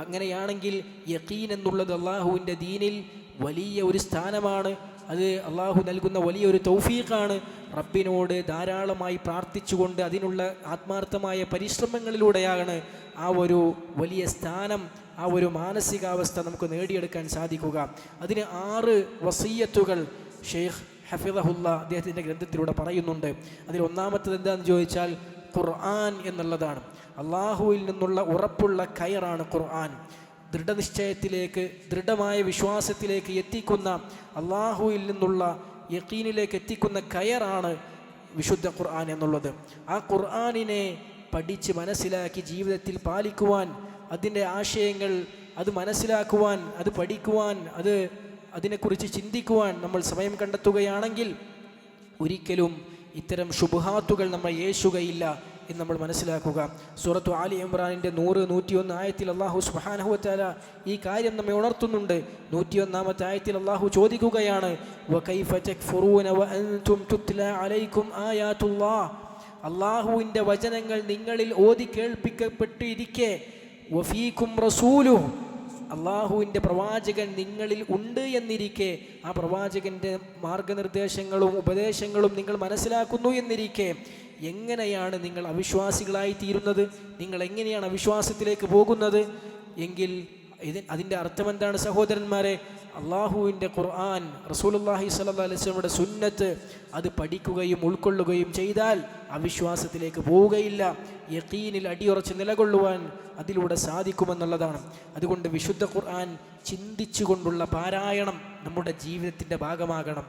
അങ്ങനെയാണെങ്കിൽ യഖീൻ എന്നുള്ളത് അള്ളാഹുവിൻ്റെ ദീനിൽ വലിയ ഒരു സ്ഥാനമാണ്. അത് അള്ളാഹു നൽകുന്ന വലിയൊരു തൗഫീഖാണ്. റബ്ബിനോട് ധാരാളമായി പ്രാർത്ഥിച്ചുകൊണ്ട് അതിനുള്ള ആത്മാർത്ഥമായ പരിശ്രമങ്ങളിലൂടെയാണ് ആ ഒരു വലിയ സ്ഥാനം, ആ ഒരു മാനസികാവസ്ഥ നമുക്ക് നേടിയെടുക്കാൻ സാധിക്കുക. അതിന് 6 വസിയ്യത്തുകൾ ഷെയ്ഖ് ഹഫിദഹുല്ല അദ്ദേഹത്തിൻ്റെ ഗ്രന്ഥത്തിലൂടെ പറയുന്നുണ്ട്. അതിൽ ഒന്നാമത്തത് എന്താണെന്ന് ചോദിച്ചാൽ ഖുർആൻ എന്നുള്ളതാണ്. അള്ളാഹുവിൽ നിന്നുള്ള ഉറപ്പുള്ള കയറാണ് ഖുർആൻ. ദൃഢനിശ്ചയത്തിലേക്ക്, ദൃഢമായ വിശ്വാസത്തിലേക്ക് എത്തിക്കുന്ന, അള്ളാഹുവിൽ നിന്നുള്ള യഖീനിലേക്ക് എത്തിക്കുന്ന കയറാണ് വിശുദ്ധ ഖുർആൻ എന്നുള്ളത്. ആ ഖുർആനിനെ പഠിച്ച് മനസ്സിലാക്കി ജീവിതത്തിൽ പാലിക്കുവാൻ, അതിൻ്റെ ആശയങ്ങൾ അത് മനസ്സിലാക്കുവാൻ, അത് പഠിക്കുവാൻ, അതിനെക്കുറിച്ച് ചിന്തിക്കുവാൻ നമ്മൾ സമയം കണ്ടെത്തുകയാണെങ്കിൽ ഒരിക്കലും ഇത്തരം ശുബ്ഹാത്തുകൾ നമ്മൾ യേശുകയില്ല എന്ന് നമ്മൾ മനസ്സിലാക്കുക. സൂറത്തു ആലി ഇമ്രാനിൻ്റെ 100-101 ആയത്തിൽ അല്ലാഹു സുബ്ഹാനഹു വതആല ഈ കാര്യം നമ്മെ ഉണർത്തുന്നുണ്ട്. 101-ാമത്തെ ആയത്തിൽ അല്ലാഹു ചോദിക്കുകയാണ്, വകൈഫ തക്ഫുറൂന വഅൻതും തുത്ലാ അലൈക്കും ആയാതുല്ലാഹ്, അല്ലാഹുവിൻ്റെ വചനങ്ങൾ നിങ്ങളിൽ ഓതി കേൾപ്പിക്കപ്പെട്ടിരിക്കെ, വഫീകും റസൂലുഹു, അള്ളാഹുവിൻ്റെ പ്രവാചകൻ നിങ്ങളിൽ ഉണ്ട് എന്നിരിക്കെ, ആ പ്രവാചകൻ്റെ മാർഗനിർദ്ദേശങ്ങളും ഉപദേശങ്ങളും നിങ്ങൾ മനസ്സിലാക്കുന്നു എന്നിരിക്കെ എങ്ങനെയാണ് നിങ്ങൾ അവിശ്വാസികളായി തീരുന്നത്? നിങ്ങൾ എങ്ങനെയാണ് അവിശ്വാസത്തിലേക്ക് പോകുന്നത്? എങ്കിൽ അതിൻ്റെ അർത്ഥം എന്താണ് സഹോദരന്മാരെ? അള്ളാഹുവിൻ്റെ ഖുർആൻ, റസൂലുള്ളാഹി സ്വല്ലല്ലാഹി അലൈഹി വസല്ലമയുടെ സുന്നത്ത് അത് പഠിക്കുകയും ഉൾക്കൊള്ളുകയും ചെയ്താൽ അവിശ്വാസത്തിലേക്ക് പോവുകയില്ല. യഖീനിൽ അടിയുറച്ച് നിലകൊള്ളുവാൻ അതിലൂടെ സാധിക്കുമെന്നുള്ളതാണ്. അതുകൊണ്ട് വിശുദ്ധ ഖുർആൻ ചിന്തിച്ചുകൊണ്ടുള്ള പാരായണം നമ്മുടെ ജീവിതത്തിൻ്റെ ഭാഗമാകണം.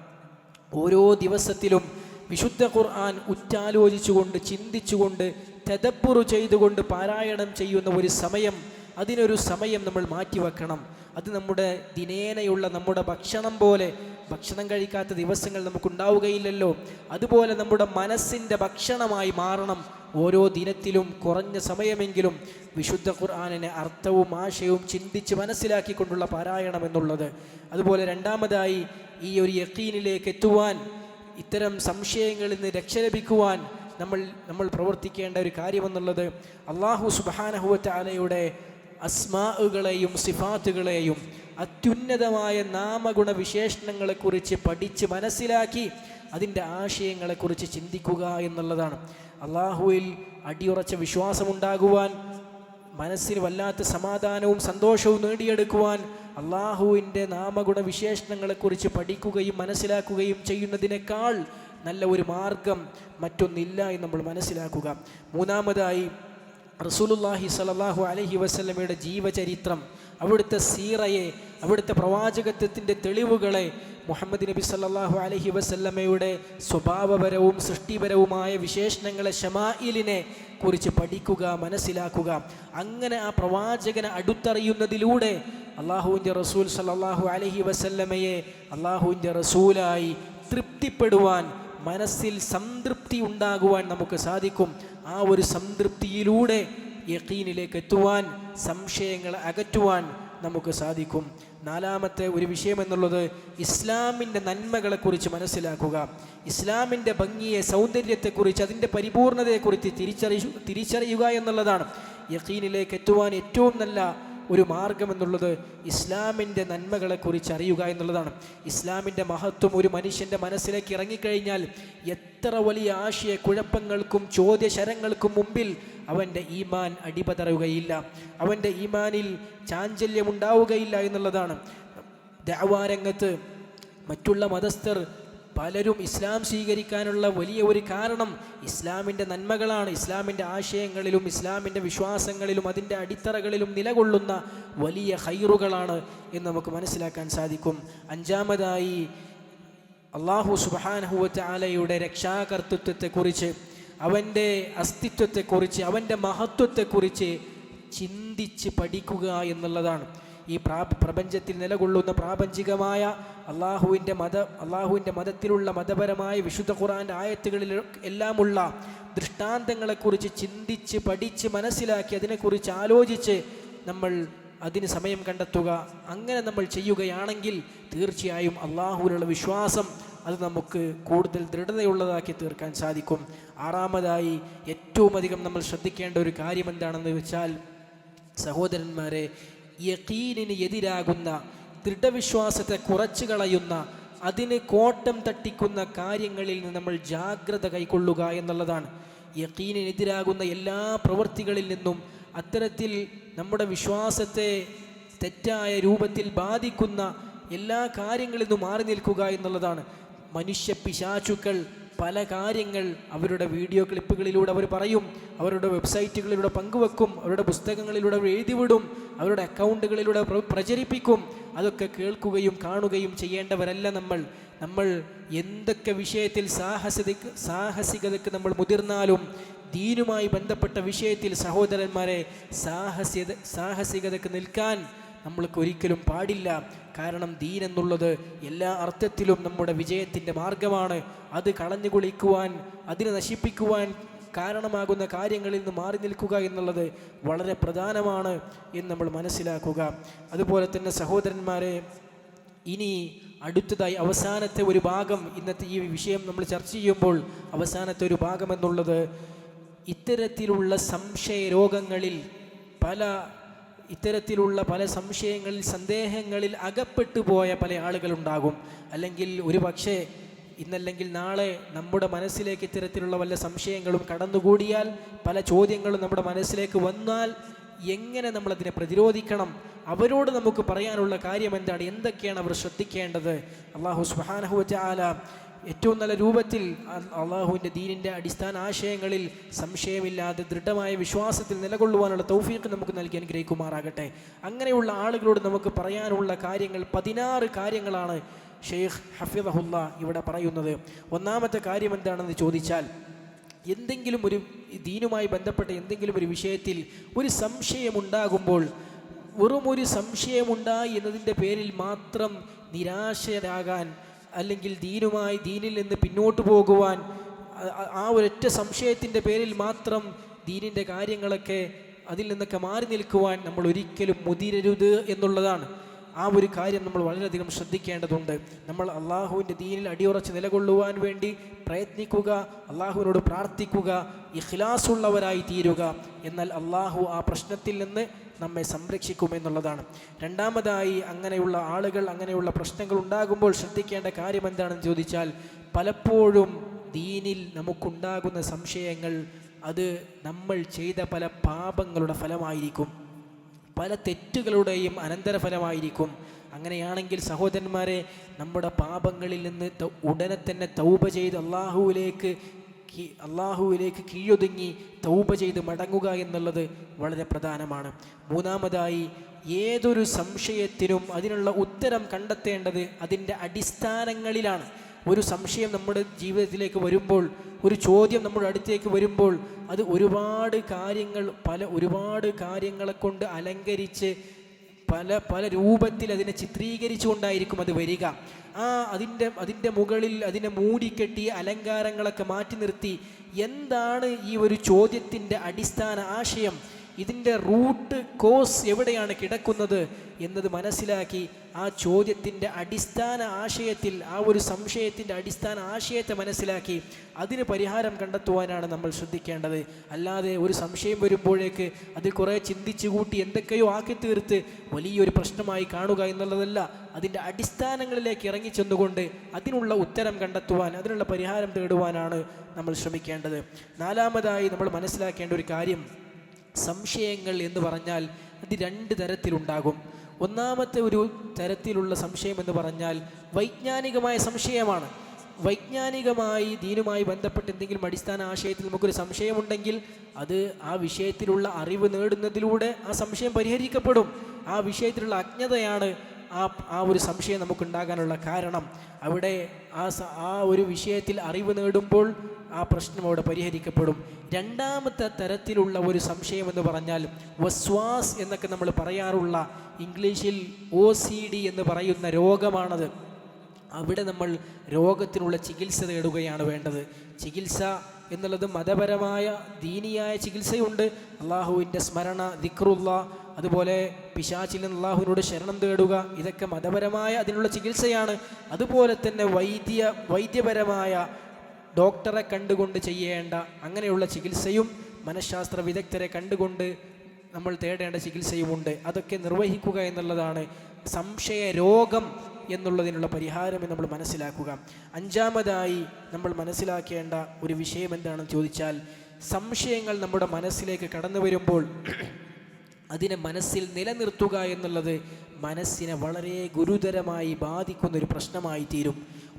ഓരോ ദിവസത്തിലും വിശുദ്ധ ഖുർആൻ ഉറ്റാലോചിച്ചുകൊണ്ട്, ചിന്തിച്ചുകൊണ്ട്, തദബ്ബുറ് ചെയ്തുകൊണ്ട് പാരായണം ചെയ്യുന്ന ഒരു സമയം, അതിനൊരു സമയം നമ്മൾ മാറ്റിവെക്കണം. അത് നമ്മുടെ ദിനേനയുള്ള നമ്മുടെ ഭക്ഷണം പോലെ, ഭക്ഷണം കഴിക്കാത്ത ദിവസങ്ങൾ നമുക്കുണ്ടാവുകയില്ലല്ലോ, അതുപോലെ നമ്മുടെ മനസ്സിൻ്റെ ഭക്ഷണമായി മാറണം. ഓരോ ദിനത്തിലും കുറഞ്ഞ സമയമെങ്കിലും വിശുദ്ധ ഖുർആനിനെ അർത്ഥവും ആശയവും ചിന്തിച്ച് മനസ്സിലാക്കിക്കൊണ്ടുള്ള പാരായണം എന്നുള്ളത്. അതുപോലെ രണ്ടാമതായി ഈ ഒരു യഖീനിലേക്ക് എത്തുവാൻ, ഇത്തരം സംശയങ്ങളിൽ നിന്ന് രക്ഷ ലഭിക്കുവാൻ നമ്മൾ പ്രവർത്തിക്കേണ്ട ഒരു കാര്യമെന്നുള്ളത് അല്ലാഹു സുബ്ഹാനഹു വതആലയുടെ അസ്മാഉകളെയും സിഫാത്തുകളെയും അത്യുന്നതമായ നാമഗുണ വിശേഷണങ്ങളെക്കുറിച്ച് പഠിച്ച് മനസ്സിലാക്കി അതിൻ്റെ ആശയങ്ങളെക്കുറിച്ച് ചിന്തിക്കുക എന്നുള്ളതാണ്. അള്ളാഹുവിൽ അടിയുറച്ച വിശ്വാസമുണ്ടാകുവാൻ, മനസ്സിന് വല്ലാത്ത സമാധാനവും സന്തോഷവും നേടിയെടുക്കുവാൻ അള്ളാഹുവിൻ്റെ നാമഗുണ വിശേഷണങ്ങളെക്കുറിച്ച് പഠിക്കുകയും മനസ്സിലാക്കുകയും ചെയ്യുന്നതിനേക്കാൾ നല്ല ഒരു മാർഗം മറ്റൊന്നില്ല എന്ന് നമ്മൾ മനസ്സിലാക്കുക. മൂന്നാമതായി റസൂലുള്ളാഹി സ്വല്ലല്ലാഹു അലൈഹി വസല്ലമയുടെ ജീവചരിത്രം, അവിടുത്തെ സീറയെ, അവിടുത്തെ പ്രവാചകത്വത്തിൻ്റെ തെളിവുകളെ, മുഹമ്മദ് നബി സല്ലല്ലാഹു അലൈഹി വസല്ലമയുടെ സ്വഭാവപരവും സൃഷ്ടിപരവുമായ വിശേഷണങ്ങളെ, ശമായിലിനെ കുറിച്ച് പഠിക്കുക, മനസ്സിലാക്കുക. അങ്ങനെ ആ പ്രവാചകനെ അടുത്തറിയുന്നതിലൂടെ അള്ളാഹുവിൻ്റെ റസൂൽ സല്ലല്ലാഹു അലൈഹി വസല്ലമയെ അള്ളാഹുവിൻ്റെ റസൂലായി തൃപ്തിപ്പെടുവാൻ, മനസ്സിൽ സംതൃപ്തി ഉണ്ടാകുവാൻ നമുക്ക് സാധിക്കും. ആ ഒരു സംതൃപ്തിയിലൂടെ യഖീനിലേക്ക് എത്തുവാൻ, സംശയങ്ങളെ അകറ്റുവാൻ നമുക്ക് സാധിക്കും. നാലാമത്തെ ഒരു വിഷയം എന്നുള്ളത് ഇസ്ലാമിൻ്റെ നന്മകളെക്കുറിച്ച് മനസ്സിലാക്കുക. ഇസ്ലാമിൻ്റെ ഭംഗിയെ, സൗന്ദര്യത്തെക്കുറിച്ച്, അതിൻ്റെ പരിപൂർണതയെക്കുറിച്ച് തിരിച്ചറിയുക എന്നുള്ളതാണ്. യഖീനിലേക്ക് എത്തുവാൻ ഏറ്റവും നല്ല ഒരു മാർഗം എന്നുള്ളത് ഇസ്ലാമിൻ്റെ നന്മകളെക്കുറിച്ച് അറിയുക എന്നുള്ളതാണ്. ഇസ്ലാമിൻ്റെ മഹത്വം ഒരു മനുഷ്യൻ്റെ മനസ്സിലേക്ക് ഇറങ്ങിക്കഴിഞ്ഞാൽ എത്ര വലിയ ആശയക്കുഴപ്പങ്ങൾക്കും ചോദ്യശരങ്ങൾക്കും മുമ്പിൽ അവൻ്റെ ഈമാൻ അടിപതറുകയില്ല, അവൻ്റെ ഈമാനിൽ ചാഞ്ചല്യമുണ്ടാവുകയില്ല എന്നുള്ളതാണ്. ദഅ്വാ രംഗത്ത് മറ്റുള്ള മതസ്ഥർ പലരും ഇസ്ലാം സ്വീകരിക്കാനുള്ള വലിയ ഒരു കാരണം ഇസ്ലാമിൻ്റെ നന്മകളാണ്. ഇസ്ലാമിൻ്റെ ആശയങ്ങളിലും ഇസ്ലാമിൻ്റെ വിശ്വാസങ്ങളിലും അതിൻ്റെ അടിത്തറകളിലും നിലകൊള്ളുന്ന വലിയ ഖൈറുകളാണ് എന്ന് നമുക്ക് മനസ്സിലാക്കാൻ സാധിക്കും. അഞ്ചാമതായി അല്ലാഹു സുബ്ഹാനഹു വ തആലയുടെ രക്ഷാകർതൃത്വത്തെക്കുറിച്ച്, അവൻ്റെ അസ്തിത്വത്തെക്കുറിച്ച്, അവൻ്റെ മഹത്വത്തെക്കുറിച്ച് ചിന്തിച്ച് പഠിക്കുക എന്നുള്ളതാണ്. ഈ പ്രപഞ്ചത്തിൽ നിലകൊള്ളുന്ന പ്രാപഞ്ചികമായ അള്ളാഹുവിൻ്റെ മതത്തിലുള്ള മതപരമായ വിശുദ്ധ ഖുർആൻ്റെ ആയത്തുകളിൽ എല്ലാമുള്ള ദൃഷ്ടാന്തങ്ങളെക്കുറിച്ച് ചിന്തിച്ച് പഠിച്ച് മനസ്സിലാക്കി അതിനെക്കുറിച്ച് ആലോചിച്ച് നമ്മൾ അതിന് സമയം കണ്ടെത്തുക. അങ്ങനെ നമ്മൾ ചെയ്യുകയാണെങ്കിൽ തീർച്ചയായും അള്ളാഹുവിലുള്ള വിശ്വാസം അത് നമുക്ക് കൂടുതൽ ദൃഢതയുള്ളതാക്കി തീർക്കാൻ സാധിക്കും. ആറാമതായി ഏറ്റവും അധികം നമ്മൾ ശ്രദ്ധിക്കേണ്ട ഒരു കാര്യം എന്താണെന്ന് വെച്ചാൽ, സഹോദരന്മാരെ, യഖീനിന് എതിരാകുന്ന, ദൃഢവിശ്വാസത്തെ കുറച്ചു കളയുന്ന, അതിന് കോട്ടം തട്ടിക്കുന്ന കാര്യങ്ങളിൽ നിന്ന് നമ്മൾ ജാഗ്രത കൈക്കൊള്ളുക എന്നുള്ളതാണ്. യഖീനിനെതിരാകുന്ന എല്ലാ പ്രവൃത്തികളിൽ നിന്നും, അത്തരത്തിൽ നമ്മുടെ വിശ്വാസത്തെ തെറ്റായ രൂപത്തിൽ ബാധിക്കുന്ന എല്ലാ കാര്യങ്ങളിൽ നിന്നും മാറി നിൽക്കുക എന്നുള്ളതാണ്. മനുഷ്യ പിശാചുക്കൾ പല കാര്യങ്ങൾ അവരുടെ വീഡിയോ ക്ലിപ്പുകളിലൂടെ അവർ പറയും, അവരുടെ വെബ്സൈറ്റുകളിലൂടെ പങ്കുവെക്കും, അവരുടെ പുസ്തകങ്ങളിലൂടെ എഴുതിവിടും, അവരുടെ അക്കൗണ്ടുകളിലൂടെ പ്രചരിപ്പിക്കും. അതൊക്കെ കേൾക്കുകയും കാണുകയും ചെയ്യേണ്ടവരല്ല നമ്മൾ എന്തൊക്കെ വിഷയത്തിൽ സാഹസികതയ്ക്ക് നമ്മൾ മുതിർന്നാലും ദീനുമായി ബന്ധപ്പെട്ട വിഷയത്തിൽ സഹോദരന്മാരെ സാഹസികതയ്ക്ക് നിൽക്കാൻ നമ്മൾക്ക് ഒരിക്കലും പാടില്ല. കാരണം ദീൻ എന്നുള്ളത് എല്ലാ അർത്ഥത്തിലും നമ്മുടെ വിജയത്തിൻ്റെ മാർഗമാണ്. അത് കളഞ്ഞു കുളിക്കുവാൻ, അതിനെ നശിപ്പിക്കുവാൻ കാരണമാകുന്ന കാര്യങ്ങളിൽ നിന്ന് മാറി നിൽക്കുക എന്നുള്ളത് വളരെ പ്രധാനമാണ് എന്ന് നമ്മൾ മനസ്സിലാക്കുക. അതുപോലെ തന്നെ സഹോദരന്മാരെ, ഇനി അടുത്തതായി അവസാനത്തെ ഒരു ഭാഗം, ഇന്നത്തെ ഈ വിഷയം നമ്മൾ ചർച്ച ചെയ്യുമ്പോൾ അവസാനത്തെ ഒരു ഭാഗം എന്നുള്ളത് ഇത്തരത്തിലുള്ള സംശയ രോഗങ്ങളിൽ ഇത്തരത്തിലുള്ള പല സംശയങ്ങളിൽ, സന്ദേഹങ്ങളിൽ അകപ്പെട്ടു പോയ പല ആളുകളുണ്ടാകും. അല്ലെങ്കിൽ ഒരു പക്ഷേ ഇന്നല്ലെങ്കിൽ നാളെ നമ്മുടെ മനസ്സിലേക്ക് ഇത്തരത്തിലുള്ള വല്ല സംശയങ്ങളും കടന്നുകൂടിയാൽ, പല ചോദ്യങ്ങളും നമ്മുടെ മനസ്സിലേക്ക് വന്നാൽ എങ്ങനെ നമ്മളതിനെ പ്രതിരോധിക്കണം, അവരോട് നമുക്ക് പറയാനുള്ള കാര്യം എന്താണ്, എന്തൊക്കെയാണ് അവർ ശ്രദ്ധിക്കേണ്ടത്? അല്ലാഹു സുബ്ഹാനഹു വ തആല ഏറ്റവും നല്ല രൂപത്തിൽ അള്ളാഹുവിൻ്റെ ദീനിൻ്റെ അടിസ്ഥാന ആശയങ്ങളിൽ സംശയമില്ലാതെ ദൃഢമായ വിശ്വാസത്തിൽ നിലകൊള്ളുവാനുള്ള തൗഫീഖ് നമുക്ക് നൽകി അനുഗ്രഹിക്കുമാറാകട്ടെ. അങ്ങനെയുള്ള ആളുകളോട് നമുക്ക് പറയാനുള്ള കാര്യങ്ങൾ 16 കാര്യങ്ങളാണ് ഷെയ്ഖ് ഹഫിദഹുല്ല ഇവിടെ പറയുന്നത്. ഒന്നാമത്തെ കാര്യം എന്താണെന്ന് ചോദിച്ചാൽ, എന്തെങ്കിലും ഒരു ദീനുമായി ബന്ധപ്പെട്ട എന്തെങ്കിലും ഒരു വിഷയത്തിൽ ഒരു സംശയമുണ്ടാകുമ്പോൾ, വെറും ഒരു സംശയമുണ്ടായി എന്നതിൻ്റെ പേരിൽ മാത്രം നിരാശരാകാൻ, അല്ലെങ്കിൽ ദീനിൽ നിന്ന് പിന്നോട്ട് പോകുവാൻ, ആ ഒരൊറ്റ സംശയത്തിൻ്റെ പേരിൽ മാത്രം ദീനിൻ്റെ കാര്യങ്ങളൊക്കെ അതിൽ നിന്നൊക്കെ മാറി നിൽക്കുവാൻ നമ്മൾ ഒരിക്കലും മുതിരരുത് എന്നുള്ളതാണ്. ആ ഒരു കാര്യം നമ്മൾ വളരെയധികം ശ്രദ്ധിക്കേണ്ടതുണ്ട്. നമ്മൾ അള്ളാഹുവിൻ്റെ ദീനിൽ അടിയുറച്ച് നിലകൊള്ളുവാൻ വേണ്ടി പ്രയത്നിക്കുക, അള്ളാഹുവിനോട് പ്രാർത്ഥിക്കുക, ഇഖ്ലാസുള്ളവരായി തീരുക. എന്നാൽ അള്ളാഹു ആ പ്രശ്നത്തിൽ നിന്ന് നമ്മെ സംരക്ഷിക്കുമെന്നുള്ളതാണ്. രണ്ടാമതായി, അങ്ങനെയുള്ള ആളുകൾ, അങ്ങനെയുള്ള പ്രശ്നങ്ങൾ ഉണ്ടാകുമ്പോൾ ശ്രദ്ധിക്കേണ്ട കാര്യം എന്താണെന്ന് ചോദിച്ചാൽ, പലപ്പോഴും ദീനിൽ നമുക്കുണ്ടാകുന്ന സംശയങ്ങൾ അത് നമ്മൾ ചെയ്ത പല പാപങ്ങളുടെ ഫലമായിരിക്കും, പല തെറ്റുകളുടെയും അനന്തരഫലമായിരിക്കും. അങ്ങനെയാണെങ്കിൽ സഹോദരന്മാരെ, നമ്മുടെ പാപങ്ങളിൽ നിന്ന് ഉടനെ തന്നെ തൗബ ചെയ്ത് അള്ളാഹുവിലേക്ക് കീഴൊതുങ്ങി തൗബ ചെയ്ത് മടങ്ങുക എന്നുള്ളത് വളരെ പ്രധാനമാണ്. മൂന്നാമതായി, ഏതൊരു സംശയത്തിനും അതിനുള്ള ഉത്തരം കണ്ടെത്തേണ്ടത് അതിൻ്റെ അടിസ്ഥാനങ്ങളിലാണ്. ഒരു സംശയം നമ്മുടെ ജീവിതത്തിലേക്ക് വരുമ്പോൾ, ഒരു ചോദ്യം നമ്മുടെ അടുത്തേക്ക് വരുമ്പോൾ, അത് ഒരുപാട് കാര്യങ്ങളെ കൊണ്ട് അലങ്കരിച്ച് പല പല രൂപത്തിൽ അതിനെ ചിത്രീകരിച്ചുകൊണ്ടായിരിക്കും അത് വരിക. അതിൻ്റെ മുകളിൽ അതിനെ മൂടിക്കെട്ടി അലങ്കാരങ്ങളൊക്കെ മാറ്റി നിർത്തി എന്താണ് ഈ ഒരു ചോദ്യത്തിൻ്റെ അടിസ്ഥാന ആശയം, ഇതിൻ്റെ റൂട്ട് കോസ് എവിടെയാണ് കിടക്കുന്നത് എന്നത് മനസ്സിലാക്കി ആ ചോദ്യത്തിൻ്റെ അടിസ്ഥാന ആശയത്തിൽ, ആ ഒരു സംശയത്തിൻ്റെ അടിസ്ഥാന ആശയത്തെ മനസ്സിലാക്കി അതിന് പരിഹാരം കണ്ടെത്തുവാനാണ് നമ്മൾ ശ്രദ്ധിക്കേണ്ടത്. അല്ലാതെ ഒരു സംശയം വരുമ്പോഴേക്ക് അത് കുറേ ചിന്തിച്ചു കൂട്ടി എന്തൊക്കെയോ ആക്കി തീർത്ത് വലിയൊരു പ്രശ്നമായി കാണുക എന്നുള്ളതല്ല. അതിൻ്റെ അടിസ്ഥാനങ്ങളിലേക്ക് ഇറങ്ങിച്ചെന്നുകൊണ്ട് അതിനുള്ള ഉത്തരം കണ്ടെത്തുവാൻ, അതിനുള്ള പരിഹാരം തേടുവാനാണ് നമ്മൾ ശ്രമിക്കേണ്ടത്. നാലാമതായി നമ്മൾ മനസ്സിലാക്കേണ്ട ഒരു കാര്യം, സംശയങ്ങൾ എന്ന് പറഞ്ഞാൽ അത് രണ്ട് തരത്തിലുണ്ടാകും. ഒന്നാമത്തെ ഒരു തരത്തിലുള്ള സംശയം എന്ന് പറഞ്ഞാൽ വൈജ്ഞാനികമായ സംശയമാണ്. വൈജ്ഞാനികമായി ദീനുമായി ബന്ധപ്പെട്ട് എന്തെങ്കിലും അടിസ്ഥാന ആശയത്തിൽ നമുക്കൊരു സംശയമുണ്ടെങ്കിൽ അത് ആ വിഷയത്തിലുള്ള അറിവ് നേടുന്നതിലൂടെ ആ സംശയം പരിഹരിക്കപ്പെടും. ആ വിഷയത്തിലുള്ള അജ്ഞതയാണ് ആ ഒരു സംശയം നമുക്കുണ്ടാകാനുള്ള കാരണം. അവിടെ ആ ഒരു വിഷയത്തിൽ അറിവ് നേടുമ്പോൾ ആ പ്രശ്നം അവിടെ പരിഹരിക്കപ്പെടും. രണ്ടാമത്തെ തരത്തിലുള്ള ഒരു സംശയം എന്ന് പറഞ്ഞാൽ വസ്വാസ് എന്നൊക്കെ നമ്മൾ പറയാറുള്ള, ഇംഗ്ലീഷിൽ OCD എന്ന് പറയുന്ന രോഗമാണത്. അവിടെ നമ്മൾ രോഗത്തിനുള്ള ചികിത്സ തേടുകയാണ് വേണ്ടത്. ചികിത്സ എന്നുള്ളത് മതപരമായ ദീനിയായ ചികിത്സയുണ്ട്. അള്ളാഹുവിൻ്റെ സ്മരണ, ദിക്റുള്ള, അതുപോലെ പിശാചിൽ നിന്ന് അള്ളാഹുവിനോട് ശരണം തേടുക, ഇതൊക്കെ മതപരമായ അതിനുള്ള ചികിത്സയാണ്. അതുപോലെ തന്നെ വൈദ്യപരമായ ഡോക്ടറെ കണ്ടുകൊണ്ട് ചെയ്യേണ്ട അങ്ങനെയുള്ള ചികിത്സയും മനഃശാസ്ത്ര വിദഗ്ധരെ കണ്ടുകൊണ്ട് നമ്മൾ തേടേണ്ട ചികിത്സയുമുണ്ട്. അതൊക്കെ നിർവഹിക്കുക എന്നുള്ളതാണ് സംശയ രോഗം എന്നുള്ളതിനുള്ള പരിഹാരം എന്ന് നമ്മൾ മനസ്സിലാക്കുക. അഞ്ചാമതായി നമ്മൾ മനസ്സിലാക്കേണ്ട ഒരു വിഷയം എന്താണെന്ന് ചോദിച്ചാൽ, സംശയങ്ങൾ നമ്മുടെ മനസ്സിലേക്ക് കടന്നു വരുമ്പോൾ അതിനെ മനസ്സിൽ നിലനിർത്തുക എന്നുള്ളത് മനസ്സിനെ വളരെ ഗുരുതരമായി ബാധിക്കുന്നൊരു പ്രശ്നമായി തീരും.